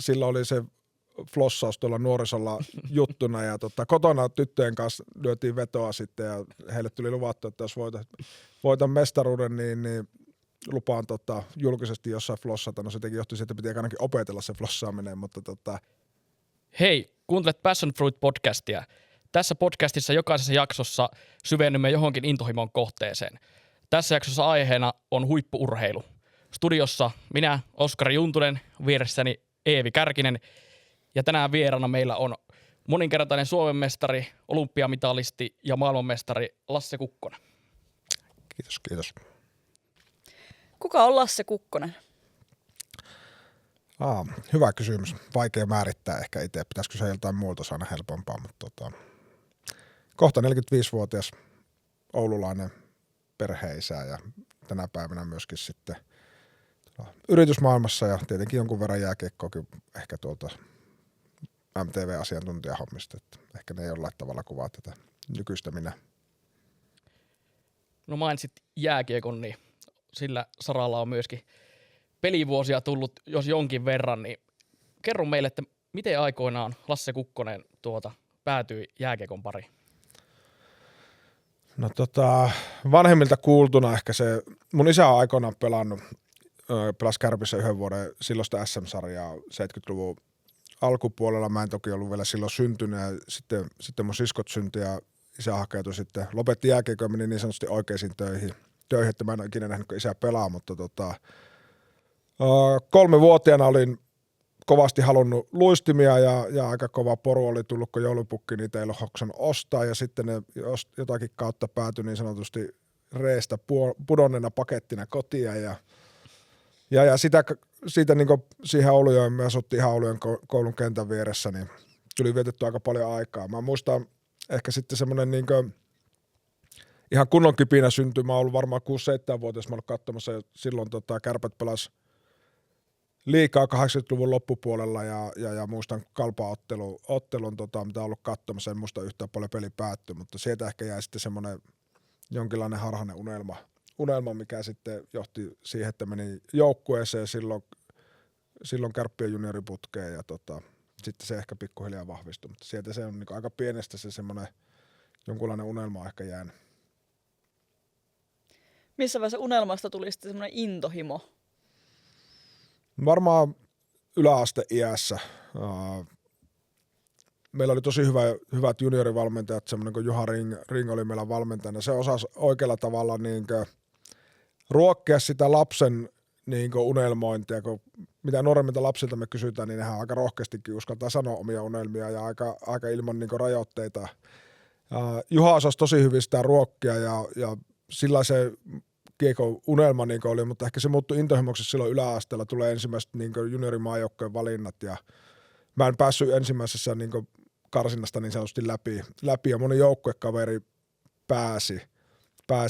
silloin oli se flossaus tuolla nuorisolla juttuna ja kotona tyttöjen kanssa lyötiin vetoa sitten ja heille tuli luvattu, että jos voitan mestaruuden, niin lupaan julkisesti jossain flossata. No se teki johti siitä, että piti ainakin opetella se flossaaminen, mutta Hei, kuuntelet Passion Fruit podcastia. Tässä podcastissa jokaisessa jaksossa syvennymme johonkin intohimon kohteeseen. Tässä jaksossa aiheena on huippu-urheilu. Studiossa minä, Oskari Juntunen, vieressäni Eevi Kärkinen ja tänään vieraana meillä on moninkertainen Suomen mestari, olympiamitalisti ja maailmanmestari Lasse Kukkonen. Kiitos. Kuka on Lasse Kukkonen? Hyvä kysymys. Vaikea määrittää ehkä itse. Pitäisikö se jotain muuta aina helpompaa, mutta kohta 45-vuotias oululainen perheisä ja tänä päivänä myöskin sitten yritysmaailmassa ja tietenkin jonkun verran jääkiekkoakin ehkä tuolta MTV-asiantuntijahommista, että ehkä ne jollain tavalla kuvaa tätä nykyistä minä. No mainitsit jääkiekon, niin sillä saralla on myöskin pelivuosia tullut, jos jonkin verran, niin kerro meille, että miten aikoinaan Lasse Kukkonen päätyi jääkiekon pariin? No vanhemmilta kuultuna ehkä se, mun isä on aikoinaan pelasi Kärpissä 1 vuoden silloista SM-sarjaa 70-luvun alkupuolella. Mä en toki ollut vielä silloin syntynyt ja sitten mun siskot syntyi ja isä hakeutui sitten, lopetti jääkiekon ja meni niin sanotusti oikeisiin töihin, että mä en ole ikinä nähnyt, kun isä pelaa, mutta 3-vuotiaana olin kovasti halunnut luistimia ja aika kova poru oli tullut, kun joulupukki niitä ei ollut hoksannut ostaa ja sitten ne jotakin kautta päätyi niin sanotusti reestä pudonneena pakettina kotia ja siitä niin siihen Oulujoen, me asuttiin ihan Oulujoen koulun kentän vieressä, niin tuli vietetty aika paljon aikaa. Mä muistan ehkä sitten semmoinen niin ihan kunnon kipinä syntyi. Mä oon ollut varmaan 6-7-vuotias, mä oon ollut katsomassa silloin Kärpät pelasi liikaa 80-luvun loppupuolella ja muistan Kalpa-ottelun, mitä on ollut katsomassa, en muista yhtään paljon peli päättyi, mutta sieltä ehkä jäi sitten semmoinen jonkinlainen harhainen unelma, mikä sitten johti siihen, että meni joukkueeseen silloin Kärppien junioriputkeen ja sitten se ehkä pikkuhiljaa vahvistui, mutta sieltä se on niin aika pienestä se semmoinen jonkunlainen unelma ehkä jäänyt. Missä vaiheessa unelmasta tuli sitten semmoinen intohimo? Varmaan yläasteiässä. Meillä oli tosi hyvät juniorivalmentajat, semmoinen kuin Juha Ring oli meillä valmentajana. Se osasi oikealla tavalla ruokkia sitä lapsen unelmointia, kun mitä nuoremmilta lapsilta me kysytään, niin nehän aika rohkeastikin uskaltaa sanoa omia unelmia ja aika ilman rajoitteita. Juha osasi tosi hyvin sitä ruokkia ja sillä se kiekon unelma oli, mutta ehkä se muuttui intohimoksi silloin yläasteella, tulee ensimmäiset juniorimaajoukkojen valinnat ja mä en päässyt ensimmäisessä karsinnasta niin sanotusti läpi ja moni joukkuekaveri pääsi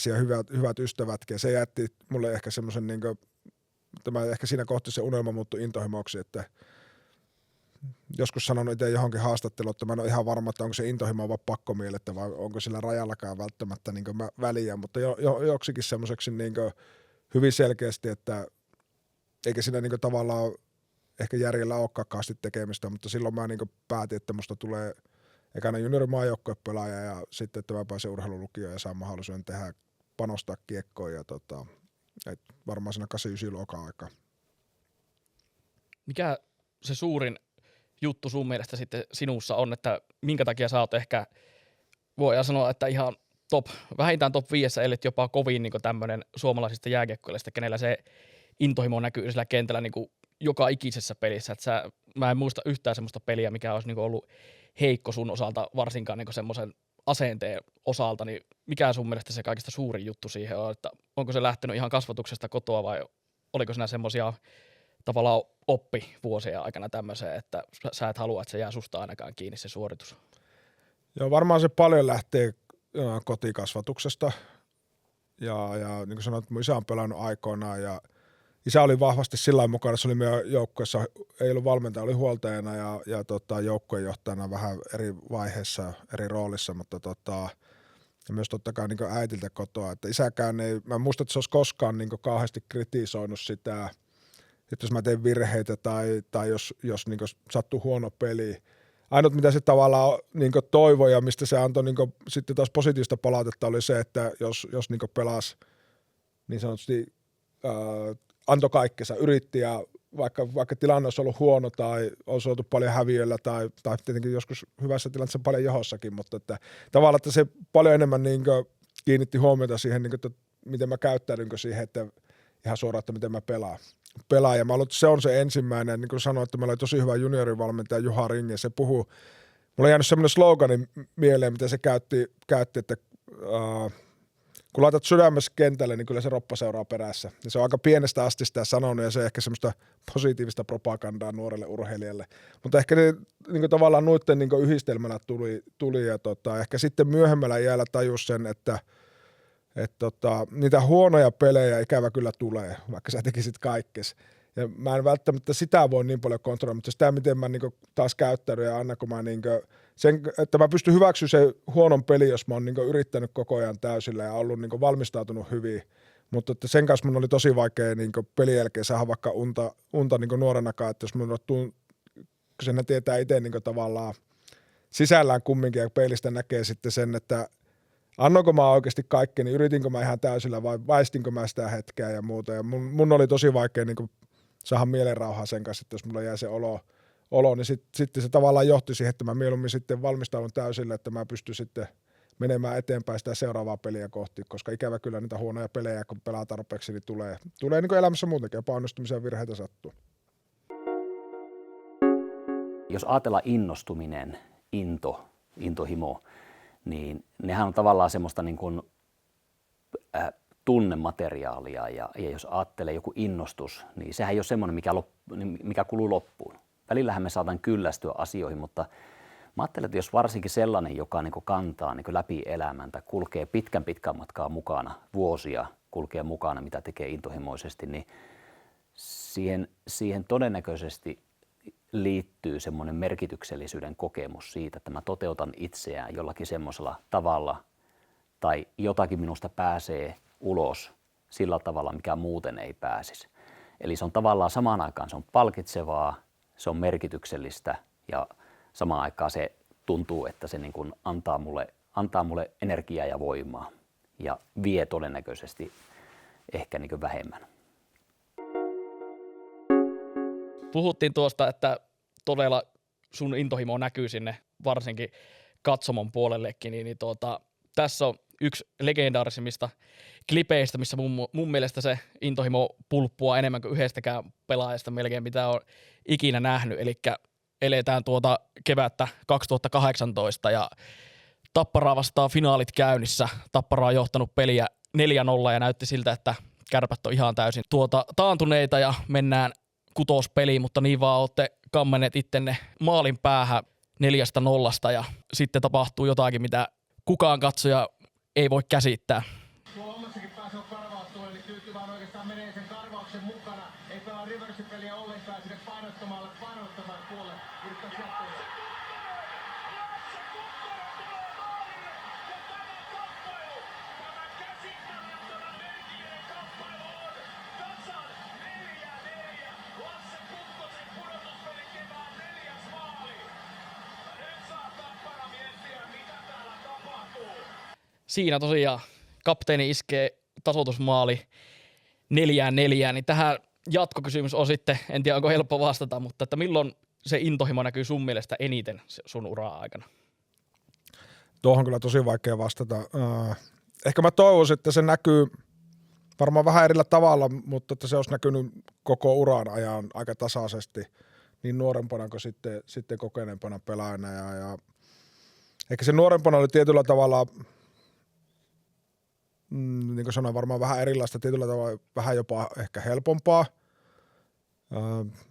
ja hyvät ystävätkin ja se jätti mulle ehkä semmoisen tämä ehkä siinä kohti se unelma muuttui intohimoksi, että joskus sanon itse johonkin haastatteluun, että mä en ole ihan varma, että onko se intohimo vaan pakkomielettä vai onko sillä rajallakaan välttämättä väliä, mutta joksikin semmoiseksi hyvin selkeästi, että eikä siinä tavallaan ehkä järjellä olekaan kaasti tekemistä, mutta silloin mä päätin, että musta tulee ekana juniorimaajoukkuepelaaja ja sitten, että mä pääsen urheilulukioon ja saan mahdollisuuden panostaa kiekkoon ja varmaan siinä 8-9 luokan aikaa. Mikä se suurin juttu sun mielestä sitten sinussa on, että minkä takia sä oot ehkä, voidaan sanoa, että ihan vähintään top 5, ellei jopa kovin tämmöinen suomalaisista jääkiekkoilijoista, kenellä se intohimo näkyy sillä kentällä joka ikisessä pelissä. Että mä en muista yhtään semmoista peliä, mikä olisi ollut heikko sun osalta, varsinkaan semmoisen asenteen osalta, niin mikä sun mielestä se kaikista suurin juttu siihen on, että onko se lähtenyt ihan kasvatuksesta kotoa vai oliko siinä semmoisia tavallaan oppivuosien aikana tämmöiseen, että sä et halua, että se jää susta ainakaan kiinni se suoritus? Joo, varmaan se paljon lähtee kotikasvatuksesta ja niin kuin sanoit, mun isä on pelannut aikoinaan ja isä oli vahvasti sillä mukana, se oli meidän joukkueessa, ei ollut valmentaja, oli huoltajana ja joukkueenjohtajana vähän eri vaiheessa, eri roolissa, mutta ja myös totta kai äitiltä kotoa, että isäkään ei, mä en muista, että se olisi koskaan kauheasti kritisoinut sitä että jos mä teen virheitä tai jos niin sattuu huono peli. Ainut mitä se tavallaan niin toivoi ja mistä se antoi niin sitten taas positiivista palautetta oli se, että jos niin pelasi niin sanotusti antoi kaikkensa, yritti ja vaikka tilanne olisi ollut huono tai olisi oltu paljon häviöllä tai tietenkin joskus hyvässä tilanteessa paljon johossakin, mutta että tavallaan että se paljon enemmän niin kiinnitti huomiota siihen, niin että miten mä käyttäydyn siihen, että ihan suoraan, että miten mä pelaan. Ja mä luulen, että se on se ensimmäinen, niin kuin sanoin, että meillä oli tosi hyvä juniorivalmentaja Juha Ringe, se puhuu, mulla on jäänyt semmoinen slogani mieleen, mitä se käytti että kun laitat sydämessä kentälle, niin kyllä se roppa seuraa perässä. Ja se on aika pienestä asti sitä sanonut ja se ehkä semmoista positiivista propagandaa nuorelle urheilijalle. Mutta ehkä ne niin tavallaan noitten niin yhdistelmänä tuli ja ehkä sitten myöhemmällä iällä tajus sen, että niitä huonoja pelejä ikävä kyllä tulee, vaikka sä tekisit kaikkes. Ja mä en välttämättä sitä voi niin paljon kontrolloida, mutta sitä miten mä niin taas käyttäydyn ja anna kun mä niin sen, että mä pystyn hyväksyä sen huonon peli, jos mä oon niin yrittänyt koko ajan täysillä ja ollut niin valmistautunut hyvin. Mutta että sen kanssa mun oli tosi vaikea niin pelin jälkeen saada vaikka unta niin nuorenakaan, että jos mun kun sen tietää itse niin tavallaan sisällään kumminkin ja peilistä näkee sitten sen, että annoinko mä oikeasti kaikkeni, yritinkö mä ihan täysillä vai väistinkö mä sitä hetkeä ja muuta. Ja mun oli tosi vaikea niin saada mielenrauhaa sen kanssa, että jos mulla jäi se olo niin sitten se tavallaan johti siihen, että mä mieluummin sitten valmistaudun täysillä, että mä pystyn sitten menemään eteenpäin sitä seuraavaa peliä kohti, koska ikävä kyllä niitä huonoja pelejä, kun pelaa tarpeeksi, niin tulee niin kuin elämässä muutenkin, jopa onnistumisia virheitä sattuu. Jos ajatellaan innostuminen, intohimo, niin nehän on tavallaan semmoista niin kuin, tunnemateriaalia ja jos ajattelee joku innostus, niin sehän ei ole semmoinen, mikä kuluu loppuun. Välillähän me saatan kyllästyä asioihin, mutta mä ajattelen, että jos varsinkin sellainen, joka niin kuin kantaa niin kuin läpi elämän tai kulkee pitkän matkaa mukana, vuosia kulkee mukana, mitä tekee intohimoisesti, niin siihen todennäköisesti liittyy semmoinen merkityksellisyyden kokemus siitä, että mä toteutan itseään jollakin semmoisella tavalla tai jotakin minusta pääsee ulos sillä tavalla, mikä muuten ei pääsisi. Eli se on tavallaan samaan aikaan se on palkitsevaa, se on merkityksellistä ja samaan aikaan se tuntuu, että se niin kuin antaa mulle energiaa ja voimaa ja vie todennäköisesti ehkä niin kuin vähemmän. Puhuttiin tuosta, että todella sun intohimo näkyy sinne varsinkin katsomon puolellekin, niin tässä on yksi legendaarisimmista klipeistä, missä mun mielestä se intohimo pulppua enemmän kuin yhdestäkään pelaajasta melkein, mitä on ikinä nähnyt. Eli eletään kevättä 2018 ja Tapparaa vastaan finaalit käynnissä. Tappara on johtanut peliä 4-0 ja näytti siltä, että Kärpät on ihan täysin taantuneita ja mennään kutospeliin, mutta niin vaan olette kammenneet ittenne maalin päähän 4-0 ja sitten tapahtuu jotakin, mitä kukaan katsoja ei voi käsittää. Tuolla omassakin päässä on karvaus niin tyytyy vaan oikeastaan menee sen karvauksen mukana. Ei pelaa reversipeliä ollenkaan sinne painottamalle puolelle. Yrittää sieltä. Siinä tosiaan kapteeni iskee tasoitusmaali 4-4, niin tähän jatkokysymys on sitten, en tiedä onko helppo vastata, mutta että milloin se intohimo näkyy sun mielestä eniten sun uraa aikana? Tuohon on kyllä tosi vaikea vastata. Ehkä mä toivoisin, että se näkyy varmaan vähän erillä tavalla, mutta että se olisi näkynyt koko uran ajan aika tasaisesti, niin nuorempana kuin sitten kokeneempana pelaajana. Ja ehkä se nuorempana oli tietyllä tavalla, niin kuin sanoin, varmaan vähän erilaista, tietyllä tavalla vähän jopa ehkä helpompaa.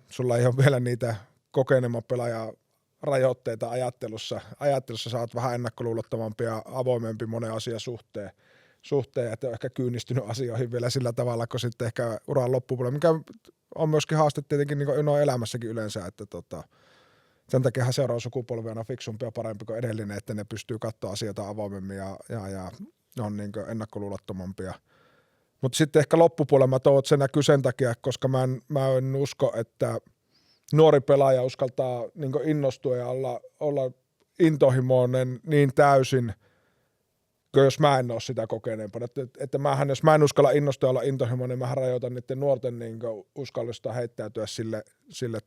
Sulla ei ole vielä niitä kokeneemman pelaajan rajoitteita ajattelussa. Ajattelussa sä oot vähän ennakkoluulottomampi ja avoimempi monen asian suhteen, että on ehkä kyynistynyt asioihin vielä sillä tavalla, kun sitten ehkä uran loppupuolella, mikä on myöskin haaste tietenkin niin kuin elämässäkin yleensä, että sen takia seuraava sukupolvi on fiksumpi ja parempi kuin edellinen, että ne pystyy katsoa asioita avoimemmin ja on niin kuin ennakkoluulottomampia. Mutta sitten ehkä loppupuolella mä toivon, että se näkyy sen takia, koska mä en usko, että nuori pelaaja uskaltaa niin innostua ja olla intohimoinen niin täysin, jos mä en ole sitä kokeneempana. Että jos mä en uskalla innostua olla intohimoinen, niin mä rajoitan niiden nuorten niin uskallista heittäytyä sille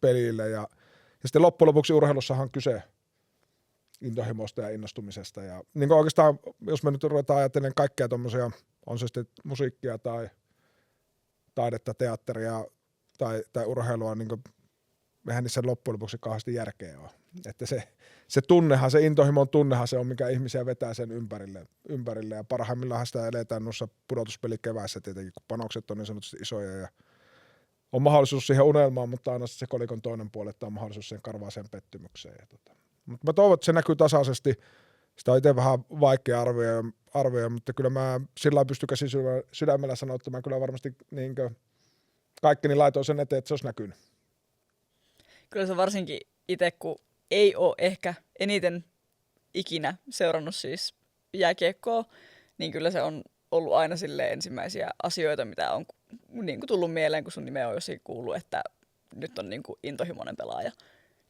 pelille. Ja sitten loppujen lopuksi urheilussahan on kyse intohimosta ja innostumisesta. Ja niin oikeastaan, jos me nyt ruvetaan ajattelemaan kaikkea tuommoisia, on se sitten musiikkia tai taidetta, teatteria tai urheilua, niin eihän niissä loppujen lopuksi kauheasti järkeä ole. Että se tunnehan, se intohimon tunnehan se on, mikä ihmisiä vetää sen ympärille. Ja parhaimmillaan sitä eletään noissa pudotuspelikeväissä tietenkin, kun panokset on niin sanotusti isoja ja on mahdollisuus siihen unelmaan, mutta aina se kolikon toinen puoli, että on mahdollisuus siihen karvaaseen pettymykseen. Mutta mä toivon, että se näkyy tasaisesti. Sitä on itse vähän vaikea arvioida, mutta kyllä mä sillä lailla pystyn sydämellä sanoa, että mä kyllä varmasti kaikkeni laitoin sen eteen, että se olisi näkynyt. Kyllä se varsinkin itse, kun ei ole ehkä eniten ikinä seurannut siis jääkiekkoa, niin kyllä se on ollut aina silleen ensimmäisiä asioita, mitä on niin kuin tullut mieleen, kun sun nimeä on jossain kuullut, että nyt on niin kuin intohimoinen pelaaja.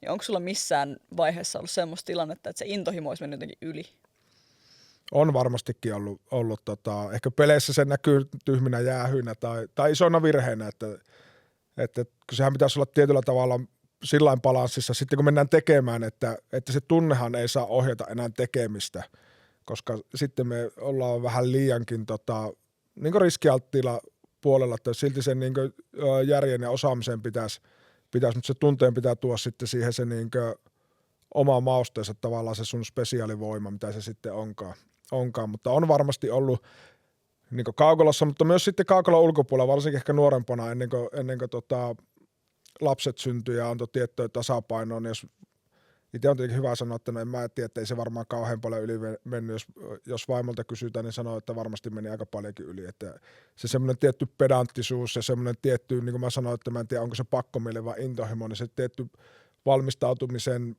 Niin onko sulla missään vaiheessa ollut semmoista tilannetta, että se intohimo olisi mennyt jotenkin yli? On varmastikin ollut ehkä peleissä se näkyy tyhminä jäähyinä tai isoina virheinä, että sehän pitäisi olla tietyllä tavalla sillain balanssissa sitten kun mennään tekemään, että se tunnehan ei saa ohjata enää tekemistä, koska sitten me ollaan vähän liiankin niin riskialttiilla puolella, että silti sen niin järjen ja osaamisen pitäisi, mutta se tunteen pitää tuoda sitten siihen se niin oma mausteensa tavallaan se sun spesiaalivoima, mitä se sitten onkaan. Mutta on varmasti ollut niin kaukolossa, mutta myös sitten kaukolon ulkopuolella, varsinkin ehkä nuorempana ennen kuin lapset syntyy ja antoi tiettyä tasapainoa, niin jos itse on tietenkin hyvä sanoa, että no en mä tiedä, että ei se varmaan kauhean paljon yli mennyt, jos vaimolta kysytään, niin sanoo, että varmasti meni aika paljonkin yli, että se semmoinen tietty pedanttisuus ja semmoinen tietty, niin kuin mä sanoin, että mä en tiedä, onko se pakkomielle vai intohimo, niin se tietty valmistautumisen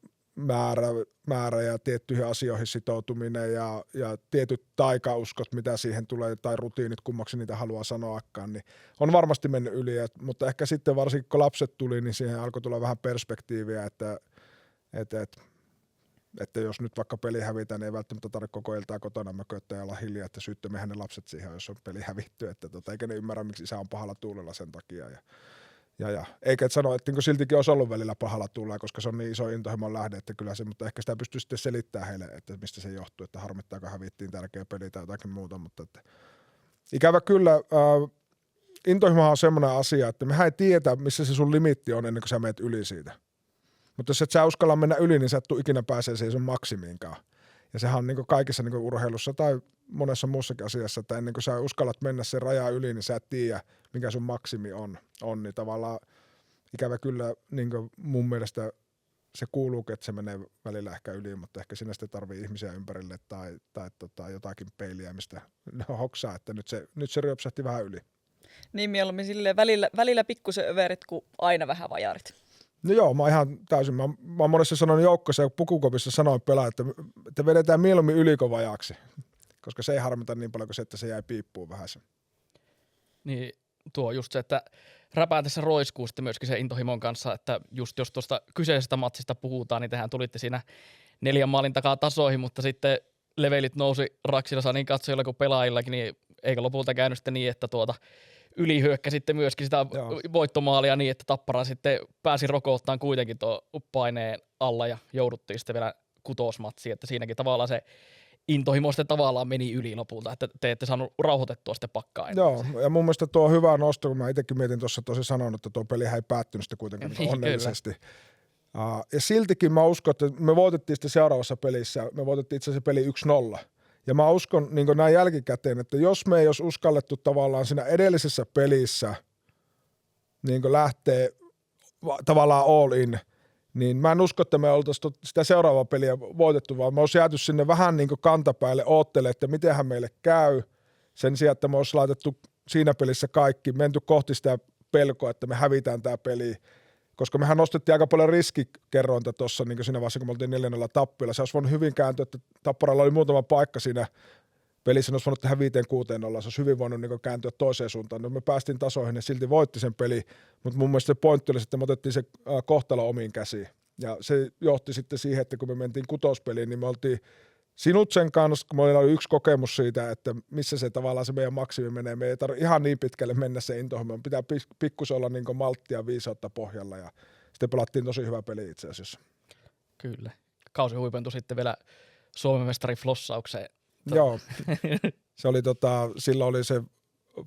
määrä ja tiettyihin asioihin sitoutuminen ja tietyt taikauskot, mitä siihen tulee, tai rutiinit, kummaksi niitä haluaa sanoakaan, niin on varmasti mennyt yli, mutta ehkä sitten varsinkin kun lapset tuli, niin siihen alkoi tulla vähän perspektiiviä, että jos nyt vaikka peli hävitään, niin ei välttämättä tarvitse koko iltaa kotona mököttää ja olla hiljaa, että syyttömmehän ne lapset siihen, jos on peli hävitty, että eikä ne ymmärrä, miksi isä on pahalla tuulella sen takia. Ja eikä sano, että niin siltikin olisi ollut välillä pahalla tuulla, koska se on niin iso intohimon lähde, että kyllä se, mutta ehkä sitä pystyy sitten selittämään heille, että mistä se johtuu, että harmittaako hävittiin tärkeä peli tai jotakin muuta, mutta että ikävä kyllä intohimohan on semmoinen asia, että mehän ei tiedä, missä se sun limitti on ennen kuin sä menet yli siitä. Mutta jos et sä uskalla mennä yli, niin sä et tule ikinä pääsee siihen sun maksimiinkaan. Ja sehän on niin kaikessa niin urheilussa tai monessa muussakin asiassa, että ennen kuin sä uskallat mennä sen rajan yli, niin sä et tiedä, mikä sun maksimi on. Niin tavallaan ikävä kyllä niin mun mielestä se kuuluu, että se menee välillä ehkä yli, mutta ehkä sinä sitten tarvii ihmisiä ympärille tai jotakin peiliä, mistä ne hoksaa, että nyt se ryöpsähti vähän yli. Niin mieluummin silleen välillä pikkusen överit kuin aina vähän vajarit. No joo, mä ihan täysin. Mä oon monessa sanonut joukkoissa ja pukukopissa sanoin pelaa, että vedetään mieluummin yli kuin vajaaksi, koska se ei harmita niin paljon kuin se, että se jäi piippuun vähän se. Niin tuo just se, että räpäätessä roiskuu sitten myöskin se intohimon kanssa, että just jos tuosta kyseisestä matsista puhutaan, niin tehän tulitte siinä 4 maalin takaa tasoihin, mutta sitten levelit nousi Raksilassa niin katsojilla kuin pelaajillakin, niin eikö lopulta käynyt sitten niin, että ylihyökkäsitte myöskin sitä voittomaalia niin, että Tappara sitten pääsi rokottamaan kuitenkin tuon paineen alla ja jouduttiin sitten vielä kutosmatsiin, että siinäkin tavallaan se intohimo sitten tavallaan meni yli lopulta, että te ette saanut rauhoitettua sitten pakkaa. Joo, ja mun mielestä tuo on hyvä nosto, kun mä itsekin mietin tuossa tosi sanonut, että tuo peli ei päättynyt sitten kuitenkaan niin onnellisesti. Ja siltikin mä uskon, että me voitettiin sitten seuraavassa pelissä, me voitettiin itse asiassa peli 1-0. Ja mä uskon niin näin jälkikäteen, että jos me ei olisi uskallettu tavallaan siinä edellisessä pelissä niin lähtee tavallaan all in, niin mä en usko, että me oltaisiin sitä seuraavaa peliä voitettu, vaan me olisi jääty sinne vähän niin kantapäälle oottelemaan, että mitenhän meille käy. Sen sijaan, että me olisi laitettu siinä pelissä kaikki, menty kohti sitä pelkoa, että me hävitään tämä peli. Koska mehän nostettiin aika paljon riskikerrointa tuossa niin siinä vaiheessa, kun me oltiin 4-0 tappiolla. Se olisi voinut hyvin kääntyä, että Tapparalla oli muutama paikka siinä pelissä olisi voinut tehdä 5-6-0, se olisi hyvin voinut niin kääntyä toiseen suuntaan. No me päästiin tasoihin ja silti voitti sen peli, mutta mun mielestä se pointti oli, että me otettiin se kohtalo omiin käsiin. Ja se johti sitten siihen, että kun me mentiin kutospeliin, niin me oltiin Sinutsen kanssa, kun meillä oli yksi kokemus siitä, että missä se tavallaan se meidän maksimi menee. Me ei tarvitse ihan niin pitkälle mennä se intohimoon. Pitää pikkusen olla niin malttia ja viisautta pohjalla ja sitten pelattiin tosi hyvä peli itse asiassa. Kyllä. Kausi huipentui sitten vielä Suomen mestari flossaukseen. Joo, se oli silloin oli se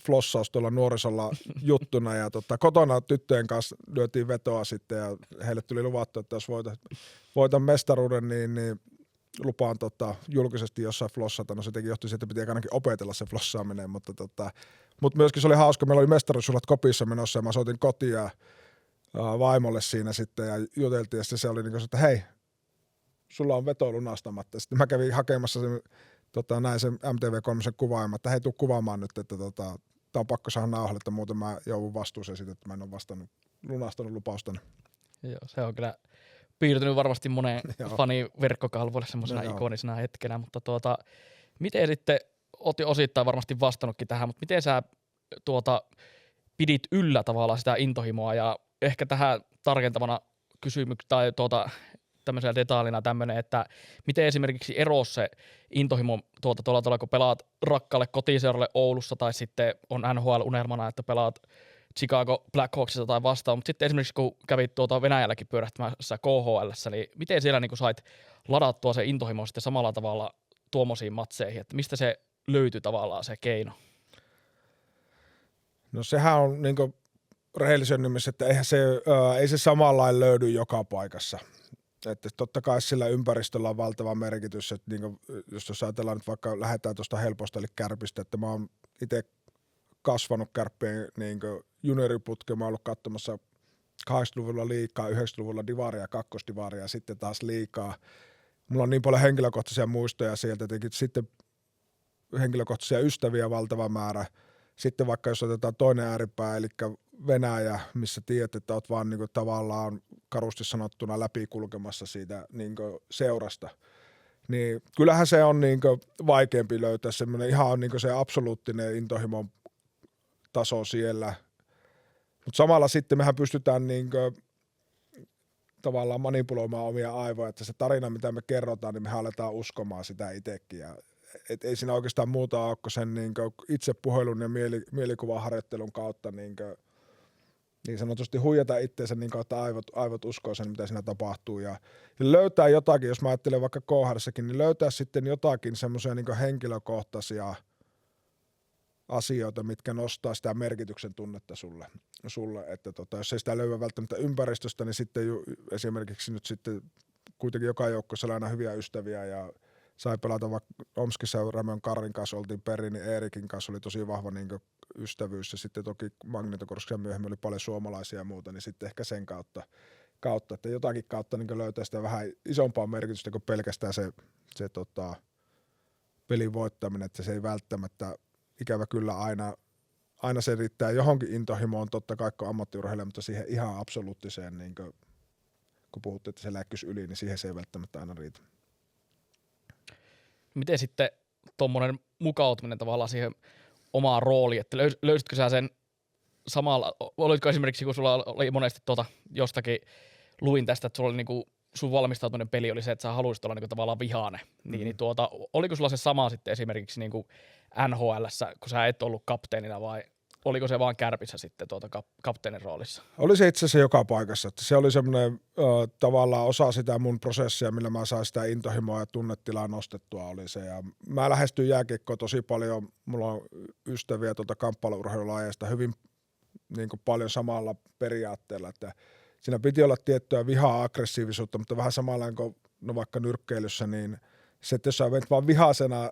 flossaus tuolla nuorisolla juttuna ja kotona tyttöjen kanssa lyötiin vetoa sitten ja heille tuli luvattu, että jos voitan mestaruuden, niin lupaan julkisesti jossain flossata. No se teki johti siitä, että piti ainakin opetella se flossaaminen, mutta myöskin se oli hauska. Meillä oli mestaruusjuhlat Kopissa menossa ja mä soitin kotiin vaimolle siinä sitten ja juteltiin ja sitten se oli niin kuin, että hei, sulla on veto lunastamatta. Sitten mä kävin hakemassa näin sen MTV3 kuvaajan, että hei, tuu kuvaamaan nyt, että tää on pakko saada nauhalle, että muuten mä joudun vastuuseen siitä, että mä en ole lunastanut lupaustani. Joo, se on kyllä piirtynyt varmasti monen fanin verkkokalvoille semmoisena ikonisena hetkenä, mutta miten sitten, oot jo osittain varmasti vastannutkin tähän, mutta miten sä pidit yllä tavallaan sitä intohimoa ja ehkä tähän tarkentavana kysymykseen tai tämmöisenä detailina tämmöinen, että miten esimerkiksi erosi se intohimo tuolla kun pelaat rakkaalle kotiseuralle Oulussa tai sitten on NHL-unelmana, että pelaat Chicago Blackhawksissa tai vastaan, mutta sitten esimerkiksi kun kävit Venäjälläkin pyörähtämässä KHL:ssä, niin miten siellä niin sait ladattua se intohimo sitten samalla tavalla tuommoisiin matseihin, että mistä se löytyi tavallaan se keino? No sehän on niin rehellisen nimessä, että ei se samalla lailla löydy joka paikassa. Että totta kai sillä ympäristöllä on valtava merkitys, että niin jos ajatellaan nyt vaikka lähdetään tuosta helposta eli Kärpistä, että mä oon itse kasvanut Kärppien niin junioriputkeen, mä oon ollut katsomassa 80-luvulla liikaa, 90-luvulla divaria, kakkosdivaria ja sitten taas liikaa. Mulla on niin paljon henkilökohtaisia muistoja sieltä, tietenkin sitten henkilökohtaisia ystäviä valtava määrä. Sitten vaikka jos otetaan toinen ääripää, eli Venäjä, missä tiedät, että olet vaan niin kuin tavallaan karusti sanottuna läpikulkemassa siitä niin kuin seurasta, niin kyllähän se on niin kuin vaikeampi löytää semmoinen ihan niin kuin se absoluuttinen intohimon taso siellä. Mutta samalla sitten mehän pystytään niin kuin tavallaan manipuloimaan omia aivoja, että se tarina, mitä me kerrotaan, niin mehän aletaan uskomaan sitä itsekin. Et ei siinä oikeastaan muuta ole kuin sen niin kuin itsepuhelun ja mielikuvaharjoittelun kautta niin sanotusti huijata itseensä niin kautta aivot uskoo sen, mitä siinä tapahtuu. Ja löytää jotakin, jos mä ajattelen vaikka KHL:ssäkin, niin löytää sitten jotakin semmoisia niin henkilökohtaisia asioita, mitkä nostaa sitä merkityksen tunnetta sulle. Että jos ei sitä löyä välttämättä ympäristöstä, niin sitten esimerkiksi nyt sitten kuitenkin joka joukkueessa oli aina hyviä ystäviä ja sai pelata vaikka Omskissa Ramon Karrin kanssa oltiin perin, niin Eerikin kanssa oli tosi vahva niin ystävyys ja sitten toki Magnitogorskissa myöhemmin oli paljon suomalaisia ja muuta, niin sitten ehkä sen kautta että jotakin kautta niin löytää sitä vähän isompaa merkitystä kuin pelkästään se pelin voittaminen, että se ei välttämättä ikävä kyllä aina se riittää johonkin intohimoon, totta kai kun ammattiurheilija, mutta siihen ihan absoluuttiseen, niin kun puhuttiin, että se läkkyisi yli, niin siihen se ei välttämättä aina riitä. Miten sitten tuommoinen mukautuminen tavallaan siihen omaan rooliin, että löysitkö sä sen samalla, olitko esimerkiksi, kun sulla oli monesti jostakin, luin tästä, että sulla oli niinku, sun valmistautuminen peli oli se, että sä haluaisit olla niinku tavallaan vihainen, niin oliko sulla se sama sitten esimerkiksi niinku NHL:ssä, kun sä et ollut kapteenina vai oliko se vaan Kärpissä sitten kapteenin roolissa? Oli se itse asiassa joka paikassa, että se oli semmoinen tavallaan osa sitä mun prosessia, millä mä sain sitä intohimoa ja tunnetilaa nostettua oli se. Ja mä lähestyin jääkiekkoa tosi paljon, mulla on ystäviä kamppailuurheilulajeista hyvin niin kuin paljon samalla periaatteella, että siinä piti olla tiettyä vihaa, aggressiivisuutta, mutta vähän samalla kuin vaikka nyrkkeilyssä, niin se, että jos sä menet vaan vihasena,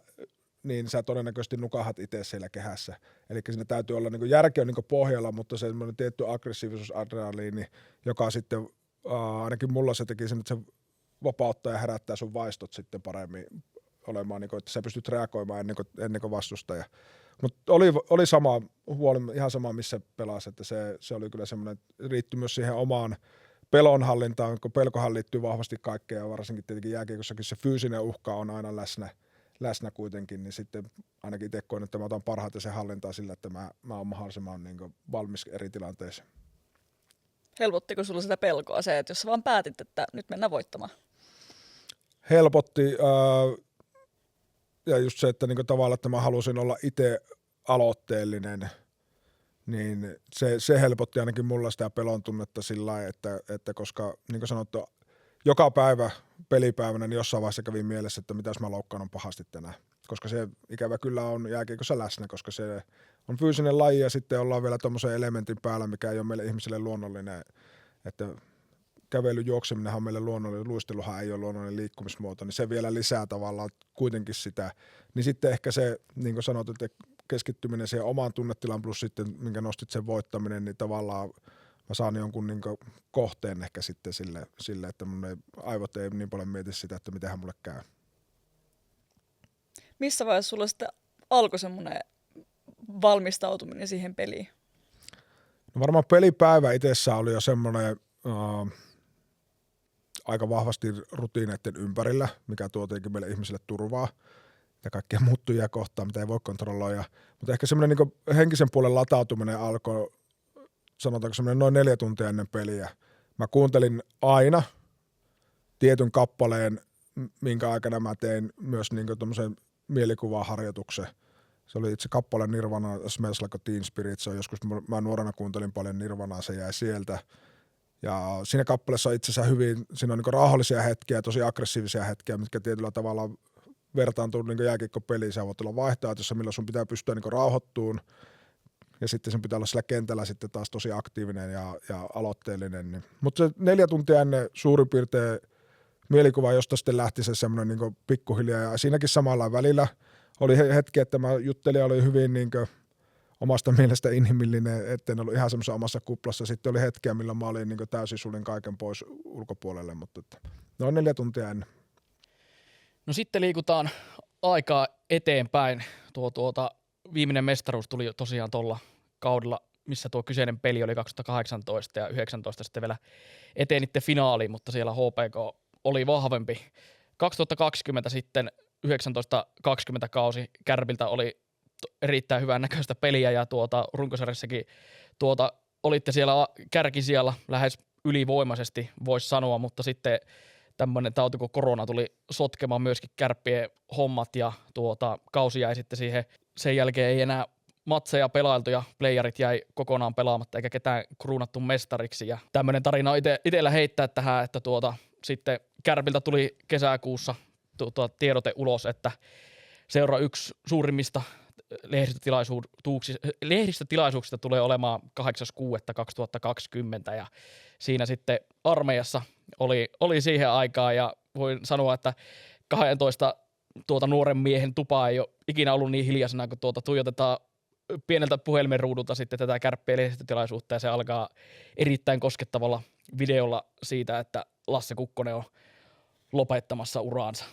niin sä todennäköisesti nukahat itse siellä kehässä. Eli siinä täytyy olla, niin järki on niin pohjalla, mutta se tietty aggressiivisuus, adrenaliini, joka sitten ainakin mulla se teki sen, että se vapauttaa ja herättää sun vaistot sitten paremmin olemaan, niin kuin, että sä pystyt reagoimaan ennen kuin vastustaja. Mutta oli sama huoli, ihan sama missä pelasi, että se oli kyllä semmoinen, riittyi myös siihen omaan pelonhallintaan, kun pelkohan liittyy vahvasti kaikkeen ja varsinkin tietenkin jääkiekossakin se fyysinen uhka on aina läsnä läsnä kuitenkin, niin sitten ainakin itse koen, että mä otan parhaiten sen hallintaa sillä, että mä oon mahdollisimman niin kuin valmis eri tilanteisiin. Helpottiko sulla sitä pelkoa se, että jos sä vaan päätit, että nyt mennään voittamaan? Helpotti, ja just se, että niin kuin tavallaan, että mä halusin olla itse aloitteellinen, niin se helpotti ainakin mulla sitä pelon tunnetta sillä lailla, että koska niin kuin sanottu, joka päivä pelipäivänä niin jossain vaiheessa kävi mielessä, että mitäs mä loukkaannut pahasti tänään. Koska se ikävä kyllä on jääkiekossa läsnä, koska se on fyysinen laji ja sitten ollaan vielä tuommoisen elementin päällä, mikä ei ole meille ihmisille luonnollinen, että kävely, juokseminenhan on meille luonnollinen, luisteluhan ei ole luonnollinen liikkumismuoto, niin se vielä lisää tavallaan kuitenkin sitä. Niin sitten ehkä se, niin kuin sanot, että keskittyminen siihen omaan tunnetilaan plus sitten, minkä nostit sen voittaminen, niin tavallaan mä saan jonkun niin kuin kohteen ehkä sitten sille, että mun aivot ei niin paljon mieti sitä, että mitenhän mulle käy. Missä vaiheessa sulla sitten alkoi semmoinen valmistautuminen siihen peliin? No varmaan pelipäivä itsessään oli jo semmoinen aika vahvasti rutiineiden ympärillä, mikä tuo tietenkin meille ihmisille turvaa ja kaikkia muuttujia kohtaan, mitä ei voi kontrolloida. Mutta ehkä semmoinen niin henkisen puolen latautuminen alkoi, sanotaanko semmoinen noin 4 tuntia ennen peliä. Mä kuuntelin aina tietyn kappaleen, minkä aikana mä tein myös niin tuommoisen mielikuvaharjoituksen. Se oli itse kappale Nirvana, Smells Like Teen Spirit. Se on joskus, mä nuorena kuuntelin paljon Nirvanaa, se jäi sieltä. Ja siinä kappaleessa on itse asiassa hyvin, siinä on niin rauhallisia hetkiä, tosi aggressiivisia hetkiä, mitkä tietyllä tavalla vertaantuu niin jääkiekkopeliin. Sä voit olla vaihtoehtoissa, milloin sun pitää pystyä niin rauhoittumaan. Ja sitten sen pitää olla sillä kentällä sitten taas tosi aktiivinen ja aloitteellinen. Niin. Mutta se 4 tuntia ennen suurin piirtein mielikuva, josta sitten lähti se semmoinen niin pikkuhiljaa. Ja siinäkin samalla välillä oli hetki, että mä juttelin, oli hyvin niin omasta mielestä inhimillinen, etten ollut ihan semmoisessa omassa kuplassa. Sitten oli hetkiä, milloin mä olin niin täysin sulin kaiken pois ulkopuolelle, mutta noin 4 tuntia ennen. No sitten liikutaan aikaa eteenpäin. Viimeinen mestaruus tuli tosiaan tuolla kaudella, missä tuo kyseinen peli oli 2018 ja 2019 sitten vielä etenitte finaaliin, mutta siellä HPK oli vahvempi. 2020 sitten 19-20 kausi Kärpiltä oli erittäin hyvän näköistä peliä ja runkosarjassakin olitte siellä kärkisijalla lähes ylivoimaisesti, voisi sanoa, mutta sitten tämmöinen tauti kuin korona tuli sotkemaan myöskin Kärppien hommat ja kausi jäi sitten siihen. Sen jälkeen ei enää matseja pelailtu ja playerit jäi kokonaan pelaamatta eikä ketään kruunattu mestariksi. Ja tämmöinen tarina on itsellä heittää tähän, että sitten Kärpiltä tuli kesäkuussa tiedote ulos, että seura yksi suurimmista lehdistötilaisuuksista tulee olemaan 8.6.2020 ja siinä sitten armeijassa oli siihen aikaan ja voin sanoa, että 12 nuoren miehen tupa ei ole ikinä ollut niin hiljaisena, kun tuijotetaan pieneltä puhelimen ruudulta sitten tätä Kärppien lehdistötilaisuutta ja se alkaa erittäin koskettavalla videolla siitä, että Lasse Kukkonen on lopettamassa uraansa.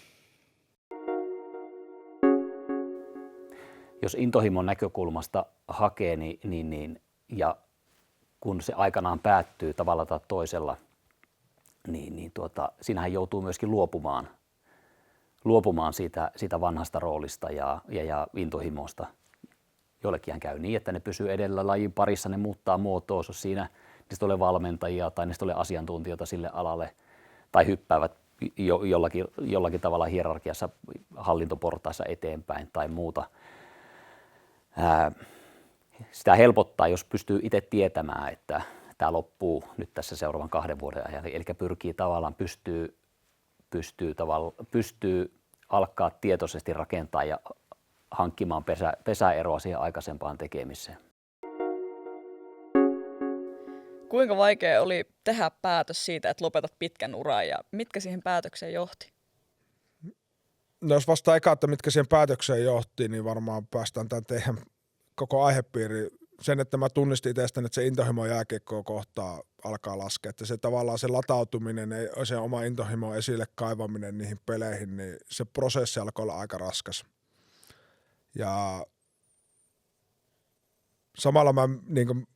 Jos intohimon näkökulmasta hakee, niin ja kun se aikanaan päättyy tavalla tai toisella, siinähän joutuu myöskin luopumaan siitä vanhasta roolista ja intohimosta. Joillekinhan käy niin, että ne pysyy edellä lajin parissa, ne muuttaa muotoonsa siinä, niistä tulee valmentajia tai niistä tulee asiantuntijoita sille alalle tai hyppäävät jollakin tavalla hierarkiassa hallintoportaissa eteenpäin tai muuta. Sitä helpottaa, jos pystyy itse tietämään, että tämä loppuu nyt tässä seuraavan 2 vuoden ajan. Eli pyrkii tavallaan, pystyy alkaa tietoisesti rakentaa ja hankkimaan pesäeroa siihen aikaisempaan tekemiseen. Kuinka vaikea oli tehdä päätös siitä, että lopetat pitkän uran ja mitkä siihen päätökseen johti? No jos vastaa eka, että mitkä siihen päätökseen johti, niin varmaan päästään tämän teidän koko aihepiiriin. Sen, että mä tunnistin itsestäni, että se intohimo jääkiekkoa kohtaa alkaa laskea. Että se tavallaan se latautuminen, se oma intohimo esille kaivaminen niihin peleihin, niin se prosessi alkoi olla aika raskas. Ja samalla mä niin kuin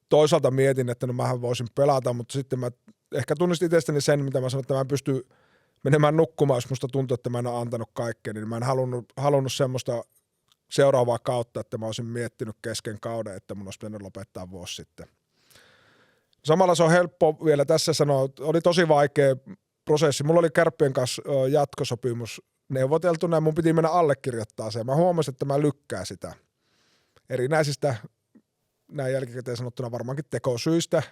toisaalta mietin, että no mähän voisin pelata, mutta sitten mä ehkä tunnistin itsestäni sen, mitä mä sanoin, että menemään nukkumaan, jos musta tuntuu, että mä en ole antanut kaikkea, niin mä en halunnut semmoista seuraavaa kautta, että mä olisin miettinyt kesken kauden, että mun olisi pitänyt lopettaa vuosi sitten. Samalla se on helppo vielä tässä sanoa, oli tosi vaikea prosessi. Mulla oli Kärppien kanssa jatkosopimus neuvoteltuna ja mun piti mennä allekirjoittaa se. Mä huomasin, että mä lykkään sitä erinäisistä, näin jälkikäteen sanottuna varmaankin tekosyistä.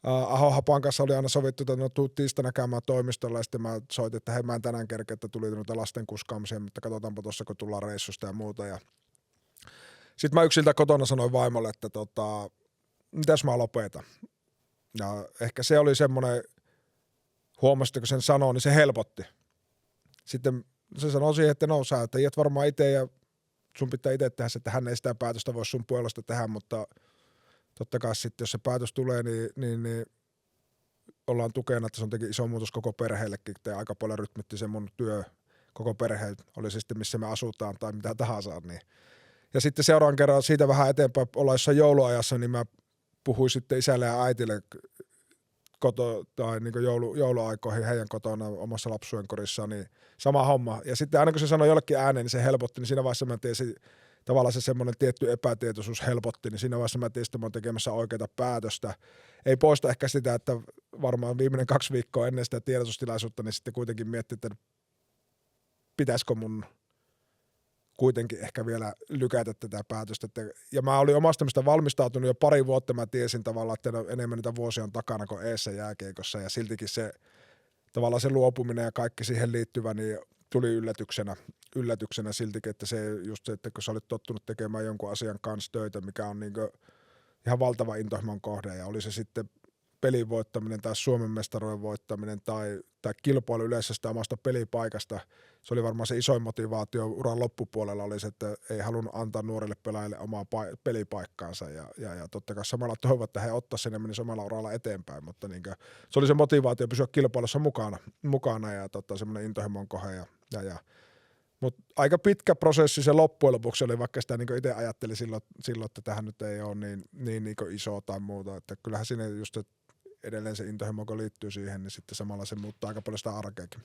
Aho Hapan kanssa oli aina sovittu, että no tuu tiistaina käymään toimistolla ja sitten mä soitin, että hei mä en tänään kerkeä, että tuli noita lasten kuskaamisia, mutta katsotaanpa tuossa, kun tullaan reissusta ja muuta. Ja sitten mä yksiltä kotona sanoin vaimolle, että mitäs mä lopetan. Ja ehkä se oli semmoinen, huomasin, kun sen sanoi, niin se helpotti. Sitten se sanoi siihen, että no sä teet varmaan itse ja sun pitää itse tehdä se, että hän ei sitä päätöstä voi sun puolesta tehdä, mutta totta kai sitten, jos se päätös tulee, niin ollaan tukena, että se on teki iso muutos koko perheellekin, että aika paljon rytmitti se mun työ koko perhe, oli se sitten missä me asutaan tai mitä tahansa. Niin. Ja sitten seuraavan kerran siitä vähän eteenpäin, ollaan jossain jouluajassa, niin mä puhuin sitten isälle ja äitille tai niin jouluaikoihin heidän kotona omassa lapsuuden kodissaan, niin sama homma. Ja sitten aina kun se sanoi jollekin ääneen, niin se helpotti, niin siinä vaiheessa mä tiesin, tavallaan se semmoinen tietty epätietoisuus helpotti, niin siinä vaiheessa mä tiesin, että mä oon tekemässä oikeaa päätöstä. Ei poista ehkä sitä, että varmaan viimeinen 2 viikkoa ennen sitä tiedotustilaisuutta, niin sitten kuitenkin miettii, että pitäisikö mun kuitenkin ehkä vielä lykätä tätä päätöstä. Ja mä olin omasta mielestä valmistautunut jo 2 vuotta, mä tiesin tavallaan, että enemmän niitä vuosia on takana kuin eessä jääkiekossa, ja siltikin se tavallaan se luopuminen ja kaikki siihen liittyvä, niin tuli yllätyksenä siltikin, että se just se, että kun sä olit tottunut tekemään jonkun asian kanssa töitä, mikä on niin ihan valtava intohimon kohde, ja oli se sitten pelin voittaminen tai Suomen mestaruuden voittaminen tai kilpailu yleensä sitä omasta pelipaikasta. Se oli varmaan se isoin motivaatio uran loppupuolella oli se, että ei halunnut antaa nuorille pelaajille omaa pelipaikkaansa ja totta kai samalla toivon, että he ottaisivat sen ja menisivät omalla uralla eteenpäin, mutta se oli se motivaatio pysyä kilpailussa mukana ja semmoinen intohimon kohe mutta aika pitkä prosessi se loppujen lopuksi oli, vaikka sitä niin itse ajattelin silloin, että tähän nyt ei ole niin iso tai muuta, että kyllähän siinä just edelleen se intohimo, kun liittyy siihen, niin sitten samalla se muuttaa aika paljon sitä arkeakin.